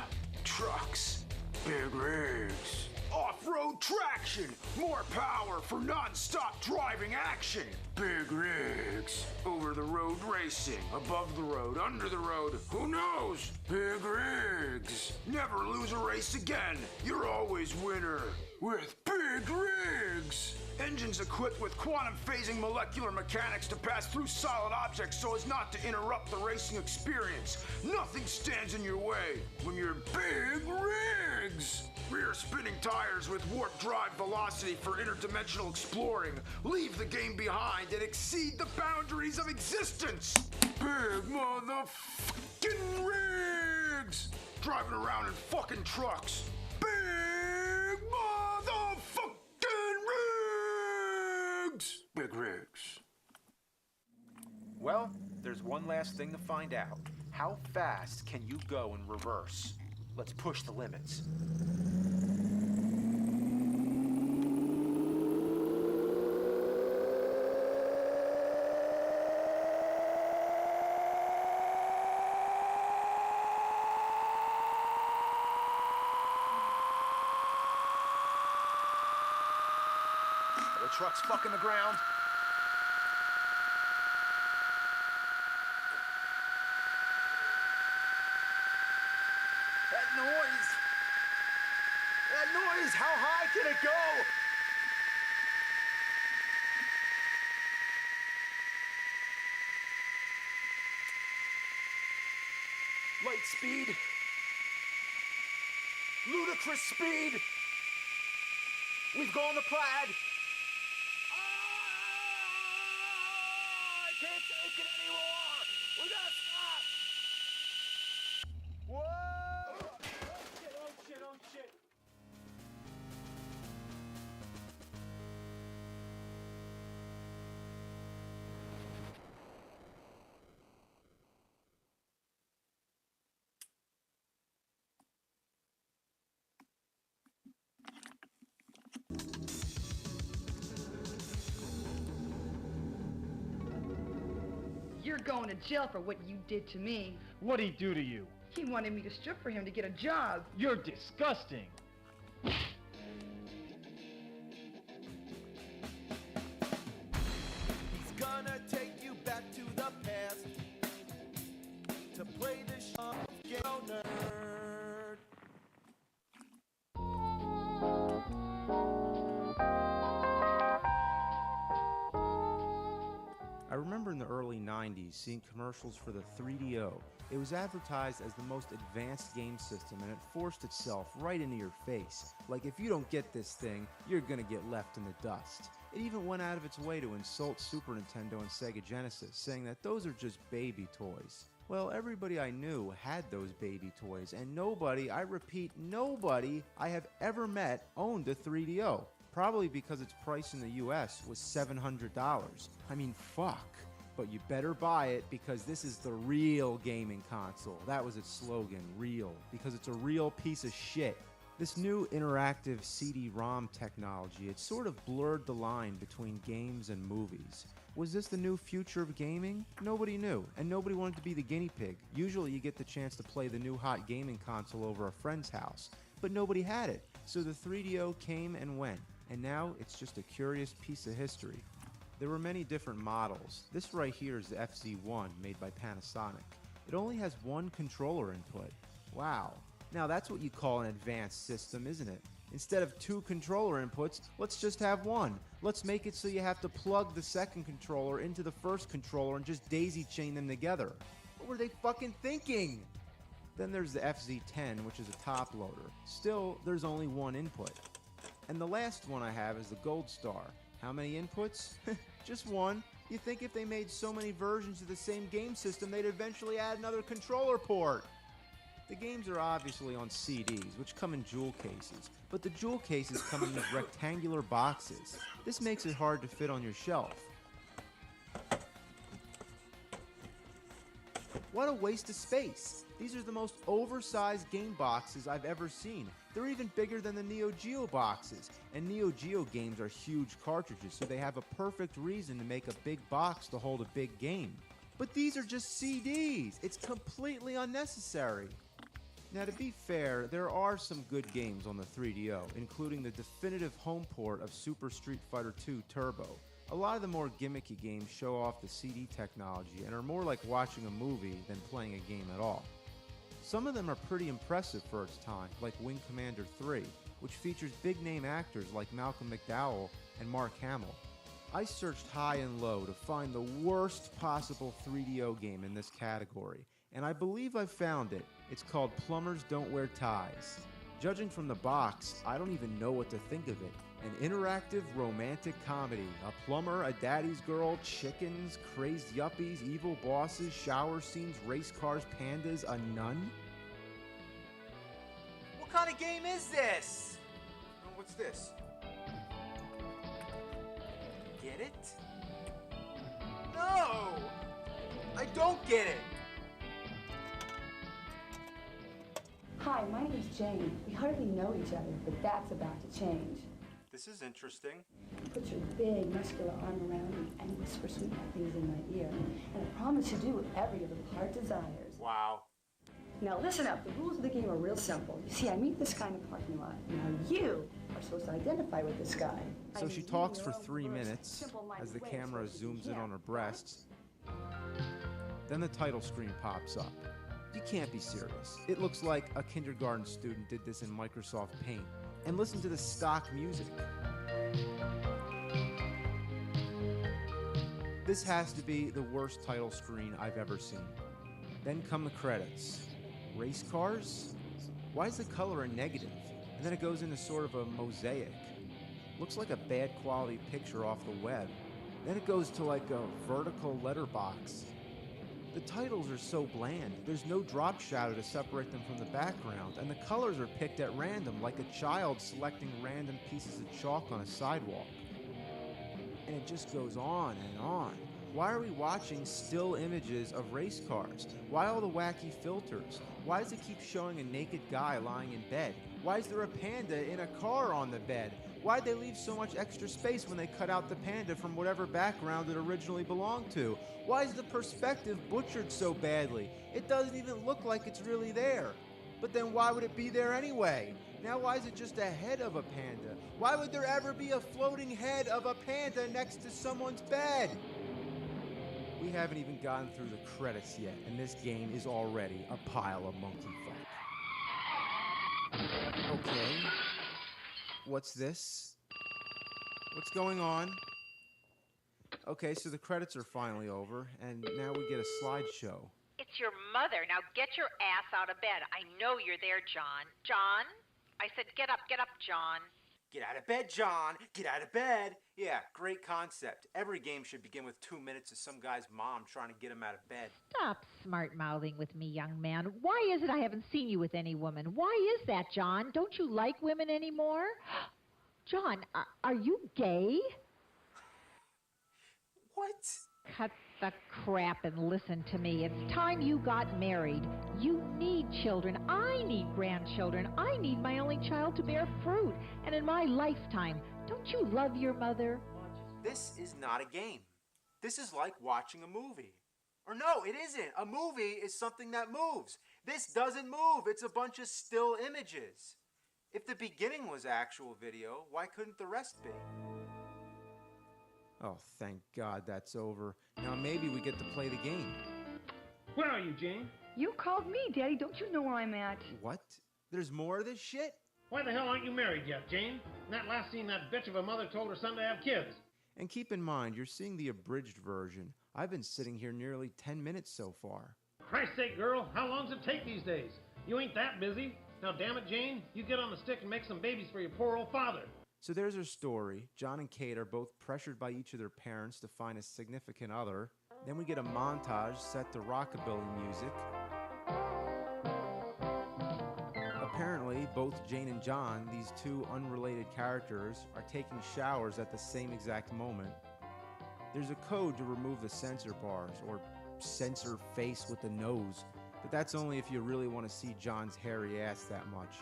trucks. Big Rigs. Off-road traction, more power for non-stop driving action. Big Rigs. Over-the-road racing, above the road, under the road, who knows? Big Rigs. Never lose a race again. You're always winner with Big Rigs. Engines equipped with quantum phasing molecular mechanics to pass through solid objects so as not to interrupt the racing experience. Nothing stands in your way when you're Big Rigs. Rear spinning tires with warp drive velocity for interdimensional exploring. Leave the game behind and exceed the boundaries of existence. Big motherfucking rigs. Driving around in fucking trucks. Big motherfucking rigs. Big Rigs. Well, there's one last thing to find out. How fast can you go in reverse? Let's push the limits. The truck's fucking the ground. That noise, how high can it go? Light speed. Ludicrous speed. We've gone to plaid. I can't take it anymore. We gotta stop. Whoa! Oh shit. You're going to jail for what you did to me. What'd he do to you? He wanted me to strip for him to get a job. You're disgusting. He's gonna take you back to the past to play the show nerd. I remember in the early 90s seeing commercials for the 3DO. It was advertised as the most advanced game system, and it forced itself right into your face. Like, if you don't get this thing, you're gonna get left in the dust. It even went out of its way to insult Super Nintendo and Sega Genesis, saying that those are just baby toys. Well, everybody I knew had those baby toys, and nobody, I repeat, nobody I have ever met owned a 3DO. Probably because its price in the US was $700. I mean, fuck. But you better buy it because this is the real gaming console. That was its slogan, real, because it's a real piece of shit. This new interactive CD-ROM technology, it sort of blurred the line between games and movies. Was this the new future of gaming? Nobody knew, and nobody wanted to be the guinea pig. Usually you get the chance to play the new hot gaming console over a friend's house, but nobody had it. So the 3DO came and went, and now it's just a curious piece of history. There were many different models. This right here is the FZ1 made by Panasonic. It only has one controller input. Wow. Now that's what you call an advanced system, isn't it? Instead of 2 controller inputs, let's just have one. Let's make it so you have to plug the second controller into the first controller and just daisy chain them together. What were they fucking thinking? Then there's the FZ10, which is a top loader. Still, there's only one input. And the last one I have is the Gold Star. How many inputs? Just one. You think if they made so many versions of the same game system, they'd eventually add another controller port. The games are obviously on CDs, which come in jewel cases, but the jewel cases come in these rectangular boxes. This makes it hard to fit on your shelf. What a waste of space! These are the most oversized game boxes I've ever seen. They're even bigger than the Neo Geo boxes, and Neo Geo games are huge cartridges, so they have a perfect reason to make a big box to hold a big game. But these are just CDs! It's completely unnecessary! Now, to be fair, there are some good games on the 3DO, including the definitive home port of Super Street Fighter II Turbo. A lot of the more gimmicky games show off the CD technology and are more like watching a movie than playing a game at all. Some of them are pretty impressive for its time, like Wing Commander 3, which features big-name actors like Malcolm McDowell and Mark Hamill. I searched high and low to find the worst possible 3DO game in this category, and I believe I've found it. It's called Plumbers Don't Wear Ties. Judging from the box, I don't even know what to think of it. An interactive romantic comedy. A plumber, a daddy's girl, chickens, crazed yuppies, evil bosses, shower scenes, race cars, pandas, a nun? What kind of game is this? Oh, what's this? Get it? No! I don't get it! Hi, my name's Jane. We hardly know each other, but that's about to change. This is interesting. Put your big, muscular arm around me and whisper sweet things in my ear. And I promise to do whatever your little heart desires. Wow. Now listen up. The rules of the game are real simple. You see, I meet this guy in the parking lot. Now you are supposed to identify with this guy. So she talks for 3 minutes as the camera zooms in on her breasts. Then the title screen pops up. You can't be serious. It looks like a kindergarten student did this in Microsoft Paint. And listen to the stock music. This has to be the worst title screen I've ever seen. Then come the credits. Race cars? Why is the color a negative? And then it goes into sort of a mosaic. Looks like a bad quality picture off the web. Then it goes to like a vertical letterbox. The titles are so bland, there's no drop shadow to separate them from the background, and the colors are picked at random, like a child selecting random pieces of chalk on a sidewalk. And it just goes on and on. Why are we watching still images of race cars? Why all the wacky filters? Why does it keep showing a naked guy lying in bed? Why is there a panda in a car on the bed? Why'd they leave so much extra space when they cut out the panda from whatever background it originally belonged to? Why is the perspective butchered so badly? It doesn't even look like it's really there. But then why would it be there anyway? Now why is it just a head of a panda? Why would there ever be a floating head of a panda next to someone's bed? We haven't even gotten through the credits yet, and this game is already a pile of monkey fuck. Okay. What's this? What's going on? Okay, so the credits are finally over, and now we get a slideshow. It's your mother. Now get your ass out of bed. I know you're there, John. John? I said get up, John. Get out of bed, John! Get out of bed! Yeah, great concept. Every game should begin with 2 minutes of some guy's mom trying to get him out of bed. Stop smart-mouthing with me, young man. Why is it I haven't seen you with any woman? Why is that, John? Don't you like women anymore? John, are you gay? What? Cut the crap and listen to me. It's time you got married. You need children. I need grandchildren. I need my only child to bear fruit. And in my lifetime, don't you love your mother? This is not a game. This is like watching a movie. Or no, it isn't. A movie is something that moves. This doesn't move. It's a bunch of still images. If the beginning was actual video, why couldn't the rest be? Oh, thank God that's over. Now maybe we get to play the game. Where are you, Jane? You called me, Daddy. Don't you know where I'm at? What? There's more of this shit? Why the hell aren't you married yet, Jane? In that last scene, that bitch of a mother told her son to have kids. And keep in mind, you're seeing the abridged version. I've been sitting here nearly 10 minutes so far. Christ's sake, girl, how long does it take these days? You ain't that busy. Now, damn it, Jane, you get on the stick and make some babies for your poor old father. So there's our story. John and Kate are both pressured by each of their parents to find a significant other. Then we get a montage set to rockabilly music. Apparently, both Jane and John, these two unrelated characters, are taking showers at the same exact moment. There's a code to remove the censor bars, or censor face with the nose, but that's only if you really want to see John's hairy ass that much.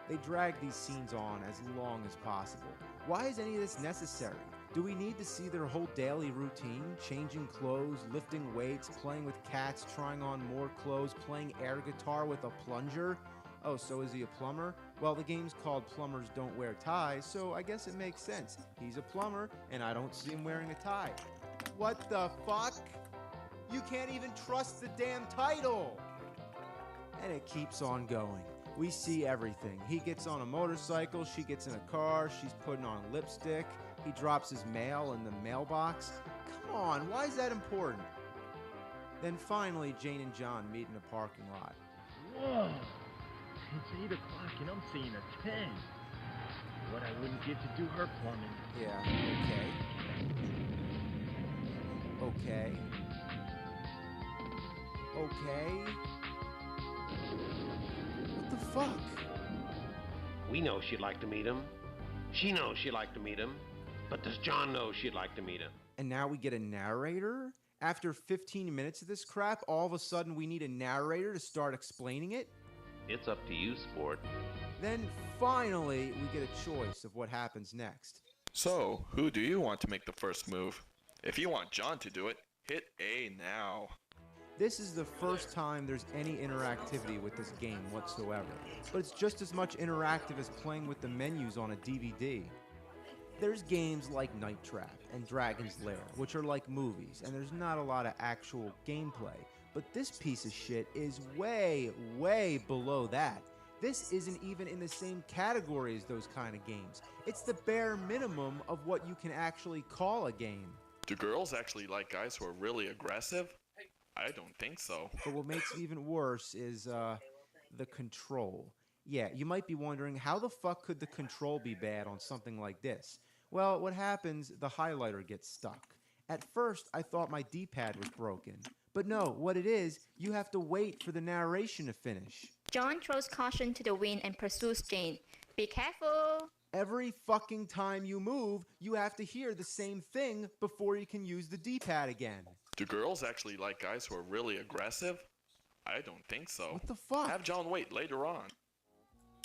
They drag these scenes on as long as possible. Why is any of this necessary? Do we need to see their whole daily routine? Changing clothes, lifting weights, playing with cats, trying on more clothes, playing air guitar with a plunger? Oh, so is he a plumber? Well, the game's called Plumbers Don't Wear Ties, so I guess it makes sense. He's a plumber, and I don't see him wearing a tie. What the fuck? You can't even trust the damn title! And it keeps on going. We see everything. He gets on a motorcycle, she gets in a car, she's putting on lipstick, he drops his mail in the mailbox. Come on, why is that important? Then finally, Jane and John meet in a parking lot. Whoa! It's 8 o'clock and I'm seeing a 10. What I wouldn't get to do her plumbing. Yeah, okay. Okay. What the fuck? We know she'd like to meet him. She knows she'd like to meet him. But does John know she'd like to meet him? And now we get a narrator? After 15 minutes of this crap, all of a sudden we need a narrator to start explaining it? It's up to you, sport. Then finally we get a choice of what happens next. So, who do you want to make the first move? If you want John to do it, hit A now. This is the first time there's any interactivity with this game whatsoever, but it's just as much interactive as playing with the menus on a DVD. There's games like Night Trap and Dragon's Lair, which are like movies, and there's not a lot of actual gameplay, but this piece of shit is way, way below that. This isn't even in the same category as those kind of games. It's the bare minimum of what you can actually call a game. Do girls actually like guys who are really aggressive? I don't think so. But what makes it even worse is the control. Yeah, you might be wondering, how the fuck could the control be bad on something like this? Well, what happens, the highlighter gets stuck. At first, I thought my D-pad was broken. But no, what it is, you have to wait for the narration to finish. John throws caution to the wind and pursues Jane. Be careful! Every fucking time you move, you have to hear the same thing before you can use the D-pad again. Do girls actually like guys who are really aggressive? I don't think so. What the fuck? Have John wait later on.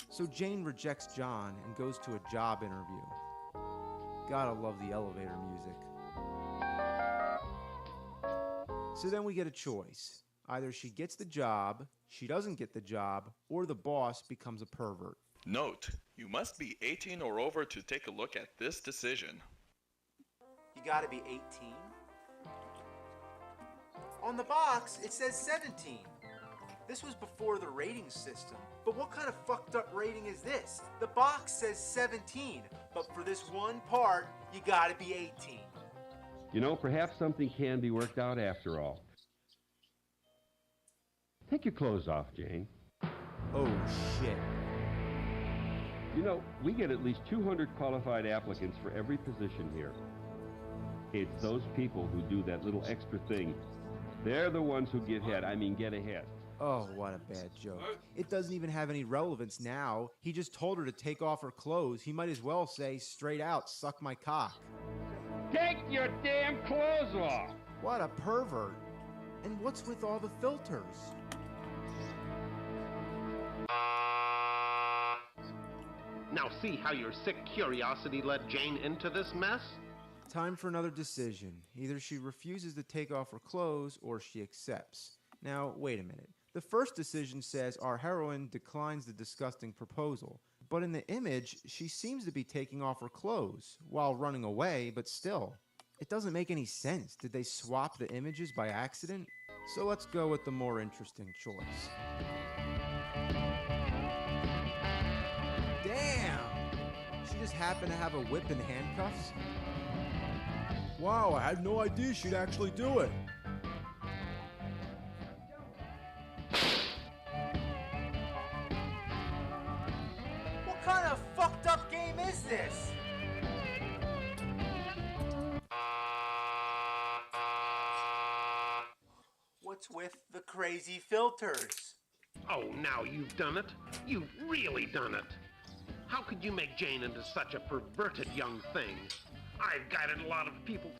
So Jane rejects John and goes to a job interview. Gotta love the elevator music. So then we get a choice. Either she gets the job, she doesn't get the job, or the boss becomes a pervert. Note, you must be 18 or over to take a look at this decision. You gotta be 18? On the box, it says 17. This was before the rating system. But what kind of fucked up rating is this? The box says 17, but for this one part, you gotta be 18. You know, perhaps something can be worked out after all. Take your clothes off, Jane. Oh, shit. You know, we get at least 200 qualified applicants for every position here. It's those people who do that little extra thing. They're the ones who get ahead. Oh, what a bad joke. It doesn't even have any relevance now. He just told her to take off her clothes. He might as well say straight out, suck my cock. Take your damn clothes off! What a pervert. And what's with all the filters? Now see how your sick curiosity led Jane into this mess? Time for another decision. Either she refuses to take off her clothes or she accepts. Now, wait a minute. The first decision says our heroine declines the disgusting proposal. But in the image, she seems to be taking off her clothes while running away, but still. It doesn't make any sense. Did they swap the images by accident? So let's go with the more interesting choice. Damn! She just happened to have a whip and handcuffs? Wow, I had no idea she'd actually do it. What kind of fucked up game is this? What's with the crazy filters? Oh, now you've done it. You've really done it. How could you make Jane into such a perverted young thing? I've guided a lot of people.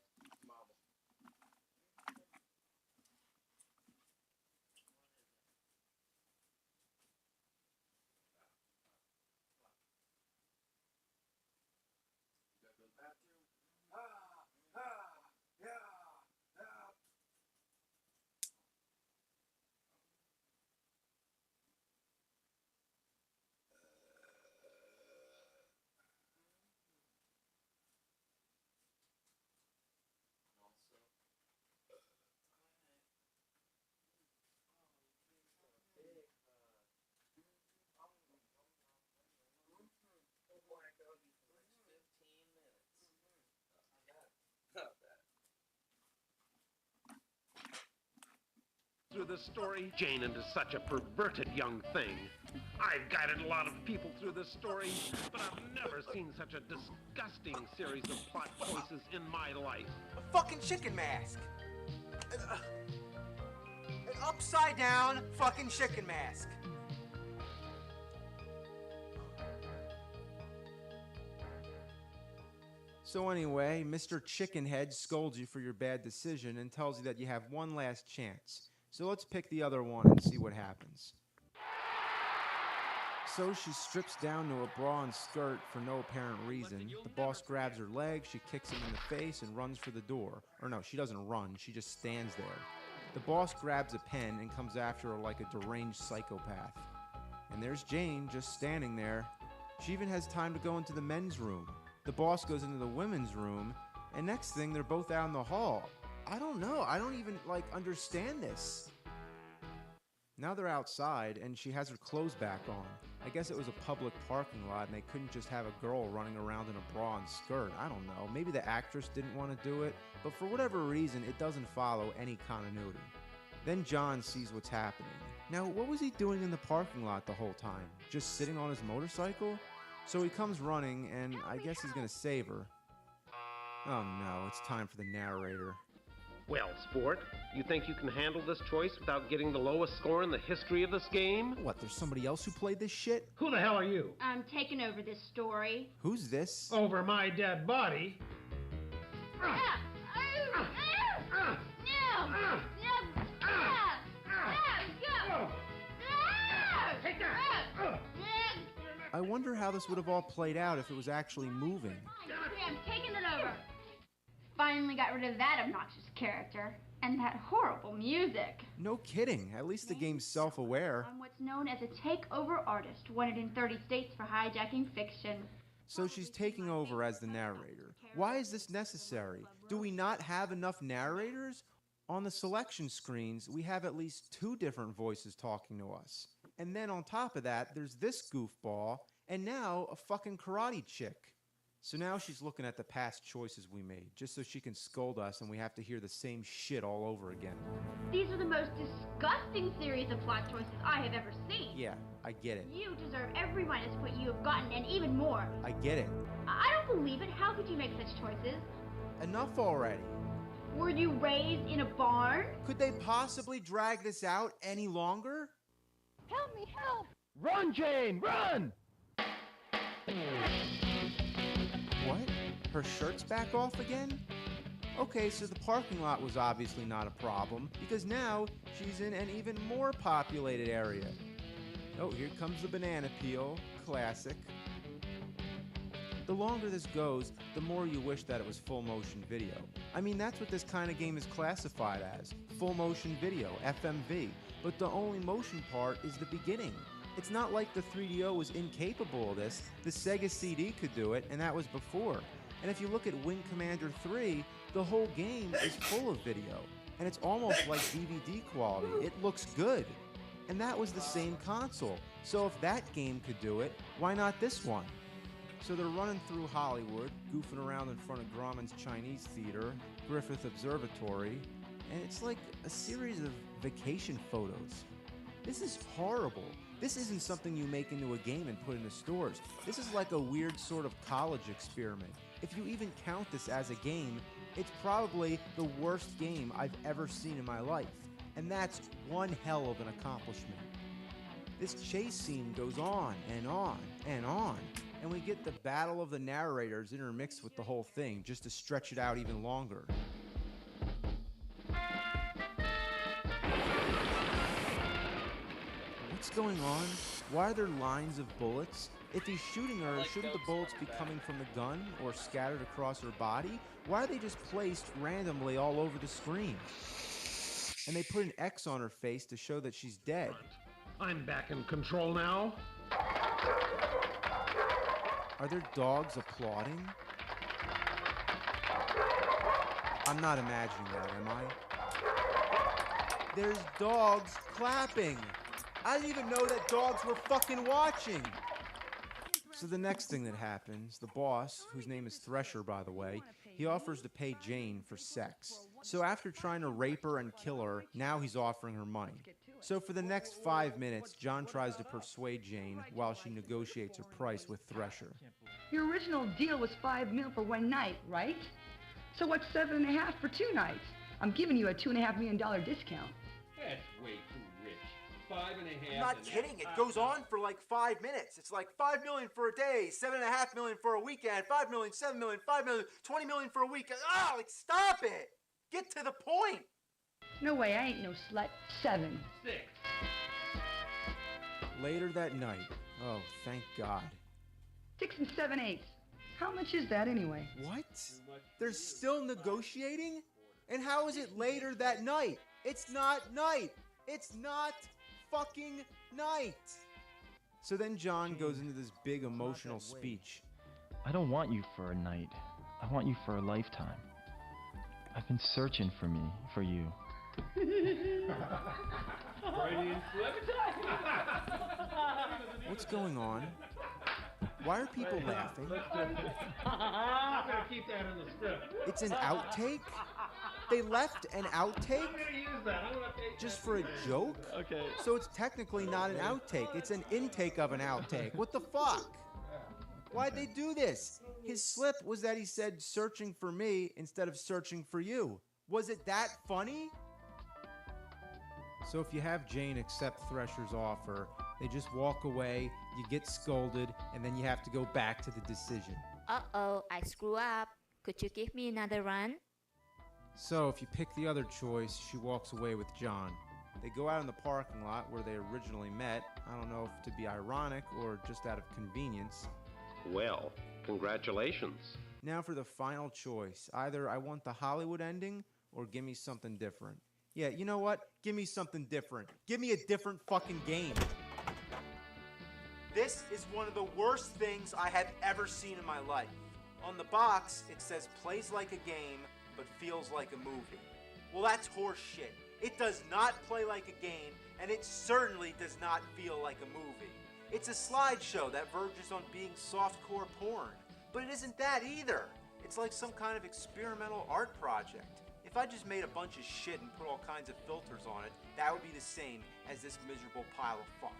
Through this story, Jane into such a perverted young thing. I've guided a lot of people through this story, but I've never seen such a disgusting series of plot choices in my life. A fucking chicken mask! An upside down fucking chicken mask! So anyway, Mr. Chickenhead scolds you for your bad decision and tells you that you have one last chance. So let's pick the other one and see what happens. So she strips down to a bra and skirt for no apparent reason. The boss grabs her leg, she kicks him in the face and runs for the door. Or no, she doesn't run, she just stands there. The boss grabs a pen and comes after her like a deranged psychopath. And there's Jane just standing there. She even has time to go into the men's room. The boss goes into the women's room, and next thing they're both out in the hall. I don't know. I don't even, understand this. Now they're outside, and she has her clothes back on. I guess it was a public parking lot, and they couldn't just have a girl running around in a bra and skirt. I don't know. Maybe the actress didn't want to do it, but for whatever reason, it doesn't follow any continuity. Then John sees what's happening. Now, what was he doing in the parking lot the whole time? Just sitting on his motorcycle? So he comes running, and I guess he's gonna save her. Oh no, it's time for the narrator. Well, sport, you think you can handle this choice without getting the lowest score in the history of this game? What, there's somebody else who played this shit? Who the hell are you? I'm taking over this story. Who's this? Over my dead body? I wonder how this would have all played out if it was actually moving. I'm taking it over. Finally got rid of that obnoxious character. And that horrible music. No kidding. At least the game's self-aware. I'm what's known as a takeover artist, wanted in 30 states for hijacking fiction. So she's taking over as the narrator. Why is this necessary? Do we not have enough narrators? On the selection screens, we have at least 2 different voices talking to us. And then on top of that, there's this goofball, and now a fucking karate chick. So now she's looking at the past choices we made, just so she can scold us and we have to hear the same shit all over again. These are the most disgusting series of plot choices I have ever seen. Yeah, I get it. You deserve every minus point you have gotten, and even more. I get it. I don't believe it. How could you make such choices? Enough already. Were you raised in a barn? Could they possibly drag this out any longer? Help me, help! Run, Jane, run! What? Her shirt's back off again? Okay, so the parking lot was obviously not a problem, because now she's in an even more populated area. Oh, here comes the banana peel. Classic. The longer this goes, the more you wish that it was full motion video. I mean, that's what this kind of game is classified as. Full motion video, FMV. But the only motion part is the beginning. It's not like the 3DO was incapable of this. The Sega CD could do it, and that was before. And if you look at Wing Commander 3, the whole game is full of video. And it's almost like DVD quality. It looks good. And that was the same console. So if that game could do it, why not this one? So they're running through Hollywood, goofing around in front of Grauman's Chinese Theater, Griffith Observatory, and it's like a series of vacation photos. This is horrible. This isn't something you make into a game and put into stores. This is like a weird sort of college experiment. If you even count this as a game, it's probably the worst game I've ever seen in my life. And that's one hell of an accomplishment. This chase scene goes on and on and on, and we get the battle of the narrators intermixed with the whole thing just to stretch it out even longer. What's going on? Why are there lines of bullets? If he's shooting her, shouldn't the bullets be coming from the gun or scattered across her body? Why are they just placed randomly all over the screen? And they put an X on her face to show that she's dead. I'm back in control now. Are there dogs applauding? I'm not imagining that, am I? There's dogs clapping. I didn't even know that dogs were fucking watching. So the next thing that happens, the boss, whose name is Thresher, by the way, he offers to pay Jane for sex. So after trying to rape her and kill her, now he's offering her money. So for the next 5 minutes, John tries to persuade Jane while she negotiates her price with Thresher. Your original deal was $5 million for one night, right? So what's $7.5 million for 2 nights? I'm giving you a $2.5 million discount. That's way too rich. 5.5. I'm not kidding. It goes on for like 5 minutes. It's like $5 million for a day, $7.5 million for a weekend, $5 million, $7 million, $5 million, $20 million for a week. Ah, like stop it! Get to the point. No way, I ain't no slut. 7. 6. Later that night. Oh, thank God. 6 7/8. How much is that anyway? What? They're still negotiating? And how is it later that night? It's not night. It's not fucking night. So then John goes into this big emotional speech. I don't want you for a night. I want you for a lifetime. I've been searching for you. What's going on? Why are people laughing? I'm gonna keep that in the script. It's an outtake? They left an outtake? I'm gonna use that. I'm gonna take Just for a joke? Okay. So it's technically not an outtake. It's an intake of an outtake. What the fuck? Why'd they do this? His slip was that he said searching for me instead of searching for you. Was it that funny? So if you have Jane accept Thresher's offer, they just walk away, you get scolded, and then you have to go back to the decision. Uh-oh, I screw up. Could you give me another run? So if you pick the other choice, she walks away with John. They go out in the parking lot where they originally met. I don't know if to be ironic or just out of convenience. Well, congratulations. Now for the final choice. Either I want the Hollywood ending or give me something different. Yeah, you know what? Give me something different. Give me a different fucking game. This is one of the worst things I have ever seen in my life. On the box, it says plays like a game, but feels like a movie. Well, that's horse shit. It does not play like a game, and it certainly does not feel like a movie. It's a slideshow that verges on being softcore porn. But it isn't that either. It's like some kind of experimental art project. If I just made a bunch of shit and put all kinds of filters on it, that would be the same as this miserable pile of fuck.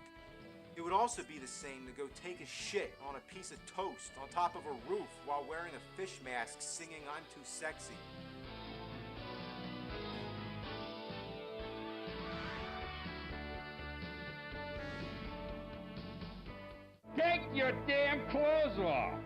It would also be the same to go take a shit on a piece of toast on top of a roof while wearing a fish mask singing "I'm Too Sexy." Take your damn clothes off!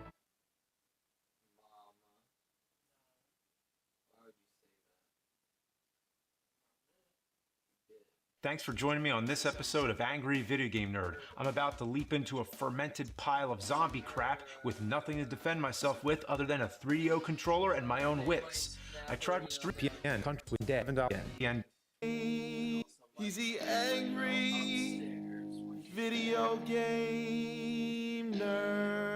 Thanks for joining me on this episode of Angry Video Game Nerd. I'm about to leap into a fermented pile of zombie crap with nothing to defend myself with other than a 3DO controller and my own wits. I tried street and country dead and He's the angry video game nerd.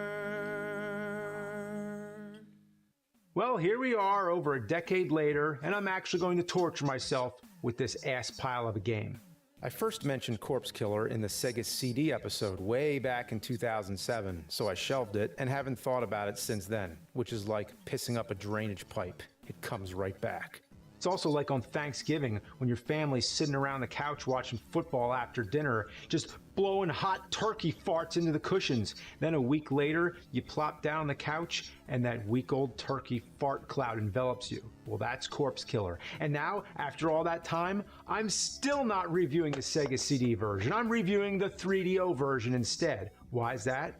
well, here we are over a decade later, and I'm actually going to torture myself with this ass pile of a game. I first mentioned Corpse Killer in the Sega CD episode way back in 2007, so I shelved it and haven't thought about it since then, which is like pissing up a drainage pipe. It comes right back. It's also like on Thanksgiving when your family's sitting around the couch watching football after dinner, just blowing hot turkey farts into the cushions. Then a week later, you plop down on the couch and that week-old turkey fart cloud envelops you. Well, that's Corpse Killer. And now, after all that time, I'm still not reviewing the Sega CD version. I'm reviewing the 3DO version instead. Why is that?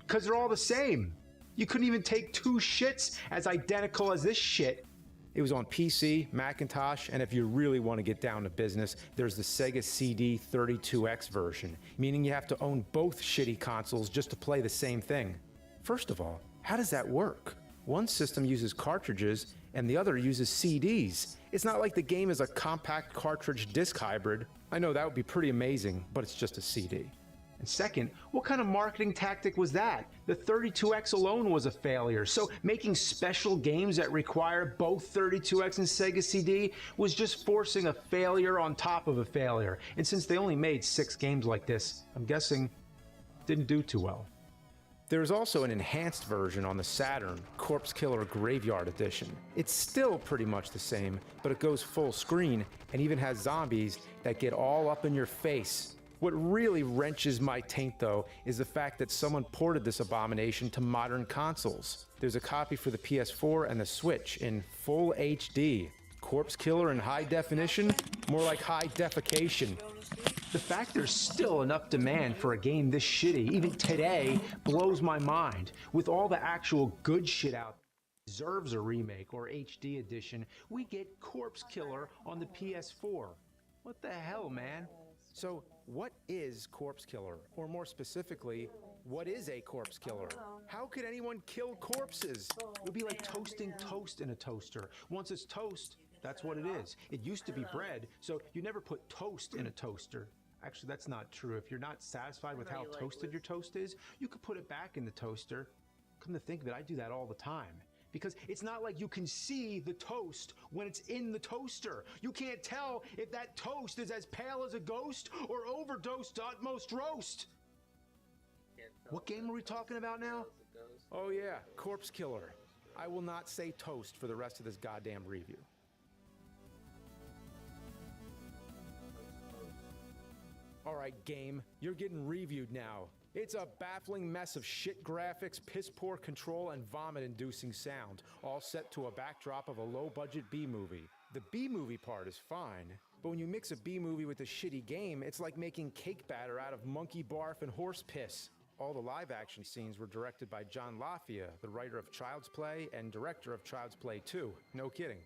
Because they're all the same. You couldn't even take two shits as identical as this shit. It was on PC, Macintosh, and if you really want to get down to business, there's the Sega CD 32X version, meaning you have to own both shitty consoles just to play the same thing. First of all, how does that work? One system uses cartridges and the other uses CDs. It's not like the game is a compact cartridge disc hybrid. I know that would be pretty amazing, but it's just a CD. And second, what kind of marketing tactic was that? The 32X alone was a failure, so making special games that require both 32X and Sega CD was just forcing a failure on top of a failure. And since they only made 6 games like this, I'm guessing didn't do too well. There's also an enhanced version on the Saturn, Corpse Killer Graveyard Edition. It's still pretty much the same, but it goes full screen and even has zombies that get all up in your face. What really wrenches my taint, though, is the fact that someone ported this abomination to modern consoles. There's a copy for the PS4 and the Switch in full HD. Corpse Killer in high definition? More like high defecation. The fact there's still enough demand for a game this shitty, even today, blows my mind. With all the actual good shit out there, deserves a remake or HD edition, we get Corpse Killer on the PS4. What the hell, man? So, what is Corpse Killer? Or more specifically, what is a corpse killer? How could anyone kill corpses? It would be like toasting toast in a toaster. Once it's toast, that's what it is. It used to be bread, so you never put toast in a toaster. Actually, that's not true. If you're not satisfied with how toasted your toast is, you could put it back in the toaster. Come to think of it, I do that all the time. Because it's not like you can see the toast when it's in the toaster. You can't tell if that toast is as pale as a ghost or overdosed to utmost roast. What game are we talking about now? Oh yeah, Corpse Killer. I will not say toast for the rest of this goddamn review. Alright game, you're getting reviewed now. It's a baffling mess of shit graphics, piss-poor control, and vomit-inducing sound, all set to a backdrop of a low-budget B-movie. The B-movie part is fine, but when you mix a B-movie with a shitty game, it's like making cake batter out of monkey barf and horse piss. All the live-action scenes were directed by John Lafia, the writer of Child's Play and director of Child's Play 2. No kidding.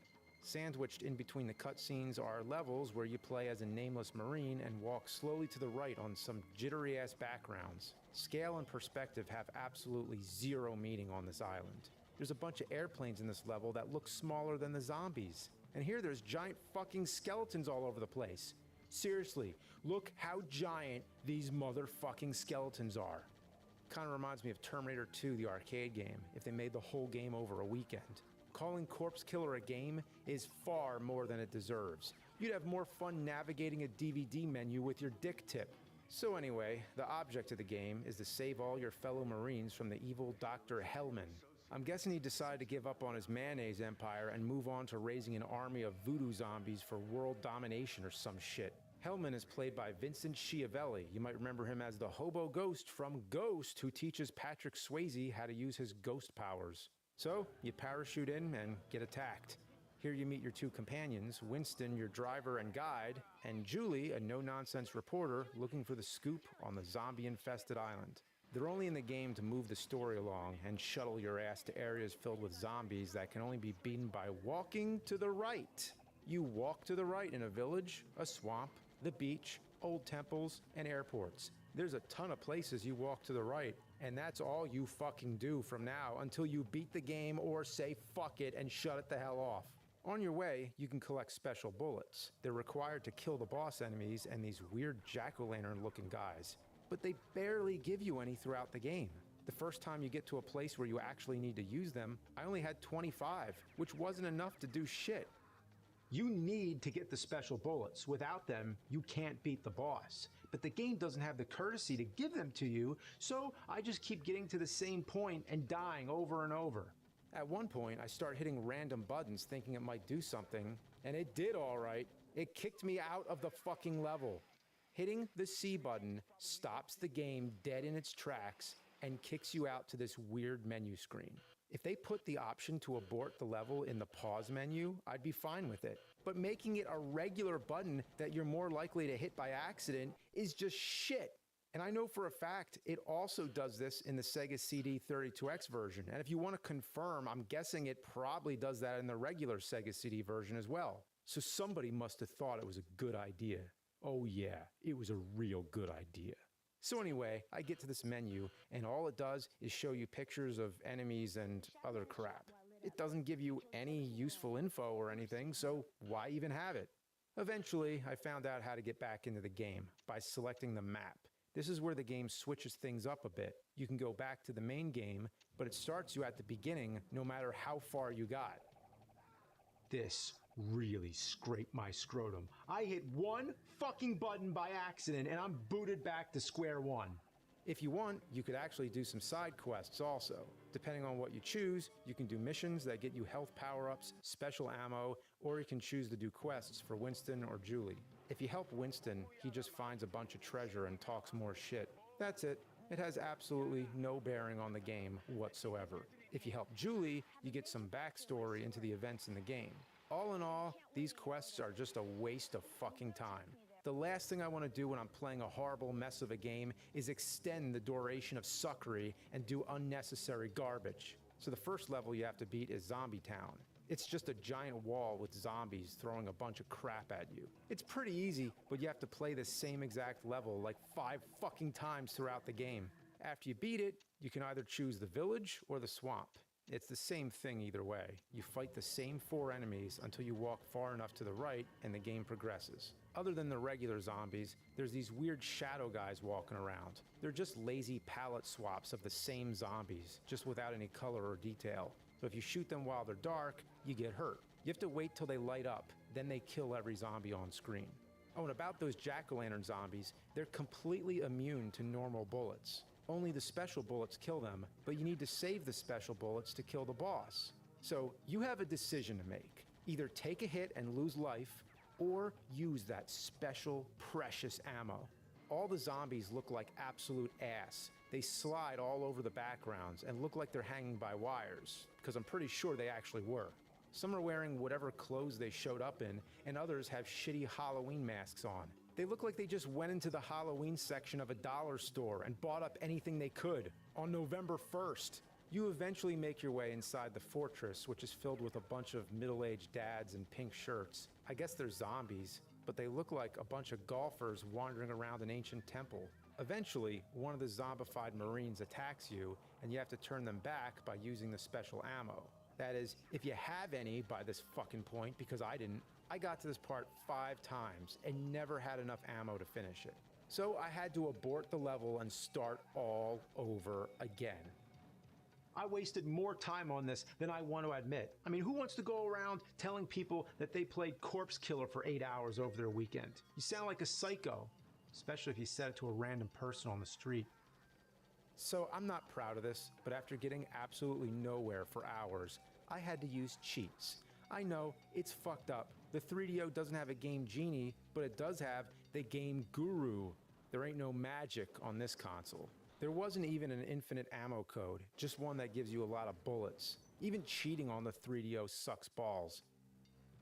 Sandwiched in between the cutscenes are levels where you play as a nameless Marine and walk slowly to the right on some jittery-ass backgrounds. Scale and perspective have absolutely zero meaning on this island. There's a bunch of airplanes in this level that look smaller than the zombies. And here there's giant fucking skeletons all over the place. Seriously, look how giant these motherfucking skeletons are. Kinda reminds me of Terminator 2, the arcade game, if they made the whole game over a weekend. Calling Corpse Killer a game is far more than it deserves. You'd have more fun navigating a DVD menu with your dick tip. So anyway, the object of the game is to save all your fellow Marines from the evil Dr. Hellman. I'm guessing he decided to give up on his mayonnaise empire and move on to raising an army of voodoo zombies for world domination or some shit. Hellman is played by Vincent Schiavelli. You might remember him as the hobo ghost from Ghost, who teaches Patrick Swayze how to use his ghost powers. So, you parachute in and get attacked. Here you meet your two companions, Winston, your driver and guide, and Julie, a no-nonsense reporter looking for the scoop on the zombie-infested island. They're only in the game to move the story along and shuttle your ass to areas filled with zombies that can only be beaten by walking to the right. You walk to the right in a village, a swamp, the beach, old temples, and airports. There's a ton of places you walk to the right, and that's all you fucking do from now until you beat the game or say fuck it and shut it the hell off. On your way, you can collect special bullets. They're required to kill the boss enemies and these weird jack-o'-lantern looking guys. But they barely give you any throughout the game. The first time you get to a place where you actually need to use them, I only had 25, which wasn't enough to do shit. You need to get the special bullets. Without them, you can't beat the boss. But the game doesn't have the courtesy to give them to you, so I just keep getting to the same point and dying over and over. At one point, I start hitting random buttons thinking it might do something, and it did all right. It kicked me out of the fucking level. Hitting the C button stops the game dead in its tracks and kicks you out to this weird menu screen. If they put the option to abort the level in the pause menu, I'd be fine with it. But making it a regular button that you're more likely to hit by accident is just shit. And I know for a fact it also does this in the Sega CD 32X version. And if you want to confirm, I'm guessing it probably does that in the regular Sega CD version as well. So somebody must have thought it was a good idea. Oh yeah, it was a real good idea. So anyway, I get to this menu, and all it does is show you pictures of enemies and other crap. It doesn't give you any useful info or anything, so why even have it? Eventually, I found out how to get back into the game by selecting the map. This is where the game switches things up a bit. You can go back to the main game, but it starts you at the beginning no matter how far you got. This really scraped my scrotum. I hit one fucking button by accident and I'm booted back to square one. If you want, you could actually do some side quests also. Depending on what you choose, you can do missions that get you health power-ups, special ammo, or you can choose to do quests for Winston or Julie. If you help Winston, he just finds a bunch of treasure and talks more shit. That's it. It has absolutely no bearing on the game whatsoever. If you help Julie, you get some backstory into the events in the game. All in all, these quests are just a waste of fucking time. The last thing I want to do when I'm playing a horrible mess of a game is extend the duration of suckery and do unnecessary garbage. So the first level you have to beat is Zombie Town. It's just a giant wall with zombies throwing a bunch of crap at you. It's pretty easy, but you have to play the same exact level like 5 fucking times throughout the game. After you beat it, you can either choose the village or the swamp. It's the same thing either way. You fight the same 4 enemies until you walk far enough to the right and the game progresses. Other than the regular zombies, there's these weird shadow guys walking around. They're just lazy palette swaps of the same zombies, just without any color or detail. So if you shoot them while they're dark, you get hurt. You have to wait till they light up, then they kill every zombie on screen. Oh, and about those jack-o'-lantern zombies, they're completely immune to normal bullets. Only the special bullets kill them, but you need to save the special bullets to kill the boss. So you have a decision to make. Either take a hit and lose life, or use that special, precious ammo. All the zombies look like absolute ass. They slide all over the backgrounds and look like they're hanging by wires, because I'm pretty sure they actually were. Some are wearing whatever clothes they showed up in, and others have shitty Halloween masks on. They look like they just went into the Halloween section of a dollar store and bought up anything they could on November 1st. You eventually make your way inside the fortress, which is filled with a bunch of middle-aged dads in pink shirts. I guess they're zombies, but they look like a bunch of golfers wandering around an ancient temple. Eventually, one of the zombified Marines attacks you, and you have to turn them back by using the special ammo. That is, if you have any by this fucking point, because I didn't. I got to this part 5 times and never had enough ammo to finish it. So I had to abort the level and start all over again. I wasted more time on this than I want to admit. I mean, who wants to go around telling people that they played Corpse Killer for 8 hours over their weekend? You sound like a psycho, especially if you said it to a random person on the street. So I'm not proud of this, but after getting absolutely nowhere for hours, I had to use cheats. I know, it's fucked up. The 3DO doesn't have a Game Genie, but it does have the Game Guru. There ain't no magic on this console. There wasn't even an infinite ammo code, just one that gives you a lot of bullets. Even cheating on the 3DO sucks balls.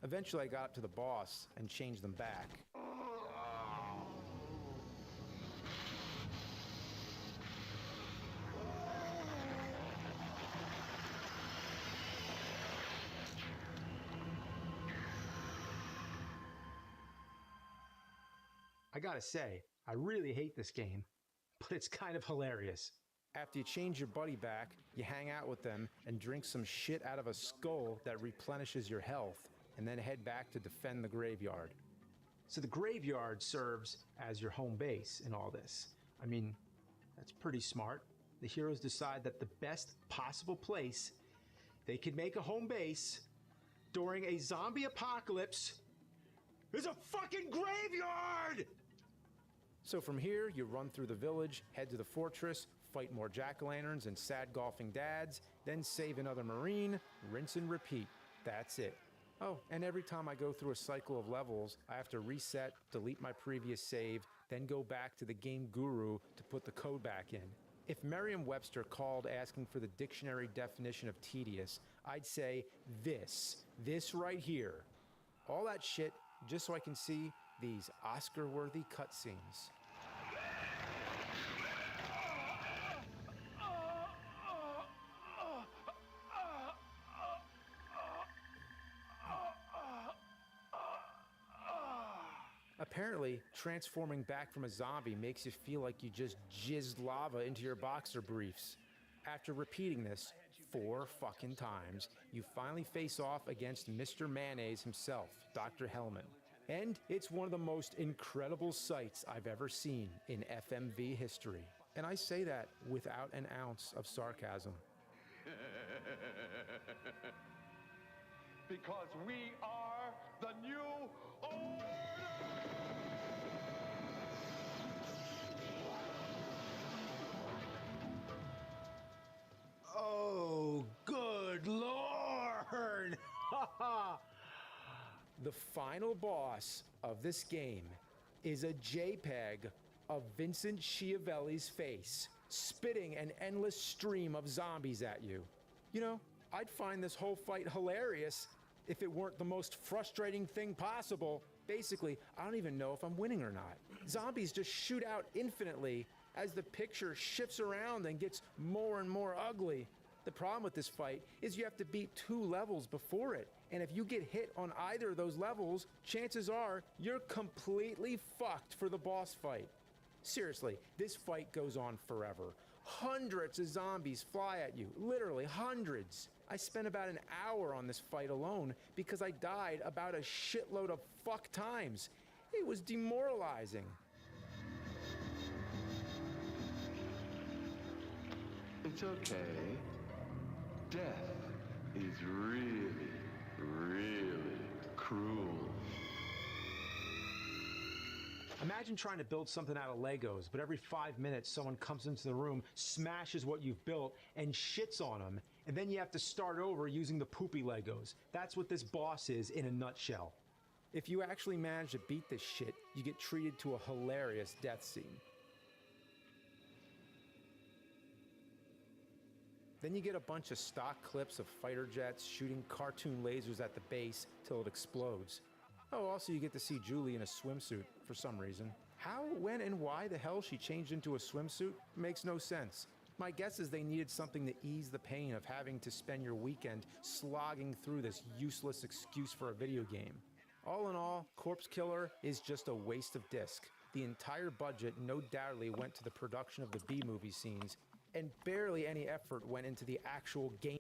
Eventually I got up to the boss and changed them back. I gotta say, I really hate this game, but it's kind of hilarious. After you change your buddy back, you hang out with them and drink some shit out of a skull that replenishes your health, and then head back to defend the graveyard. So the graveyard serves as your home base in all this. I mean, that's pretty smart. The heroes decide that the best possible place they could make a home base during a zombie apocalypse is a fucking graveyard! So from here, you run through the village, head to the fortress, fight more jack-o'-lanterns and sad golfing dads, then save another marine, rinse and repeat. That's it. Oh, and every time I go through a cycle of levels, I have to reset, delete my previous save, then go back to the Game Guru to put the code back in. If Merriam-Webster called asking for the dictionary definition of tedious, I'd say this right here. All that shit just so I can see these Oscar-worthy cutscenes. Apparently, transforming back from a zombie makes you feel like you just jizzed lava into your boxer briefs. After repeating this 4 fucking times, you finally face off against Mr. Mayonnaise himself, Dr. Hellman. And it's one of the most incredible sights I've ever seen in FMV history. And I say that without an ounce of sarcasm. Because we are the new order! Oh, good Lord! The final boss of this game is a JPEG of Vincent Schiavelli's face, spitting an endless stream of zombies at you. You know, I'd find this whole fight hilarious if it weren't the most frustrating thing possible. Basically, I don't even know if I'm winning or not. Zombies just shoot out infinitely as the picture shifts around and gets more and more ugly. The problem with this fight is you have to beat 2 levels before it, and if you get hit on either of those levels, chances are you're completely fucked for the boss fight. Seriously, this fight goes on forever. Hundreds of zombies fly at you, literally hundreds. I spent about an hour on this fight alone because I died about a shitload of fuck times. It was demoralizing. It's okay. Death is really, really cruel. Imagine trying to build something out of Legos, but every 5 minutes someone comes into the room, smashes what you've built, and shits on them, and then you have to start over using the poopy Legos. That's what this boss is in a nutshell. If you actually manage to beat this shit, you get treated to a hilarious death scene. Then you get a bunch of stock clips of fighter jets shooting cartoon lasers at the base till it explodes. Oh, also you get to see Julie in a swimsuit for some reason. How, when, and why the hell she changed into a swimsuit makes no sense. My guess is they needed something to ease the pain of having to spend your weekend slogging through this useless excuse for a video game. All in all, Corpse Killer is just a waste of disc. The entire budget no doubtly went to the production of the B-movie scenes, and barely any effort went into the actual game.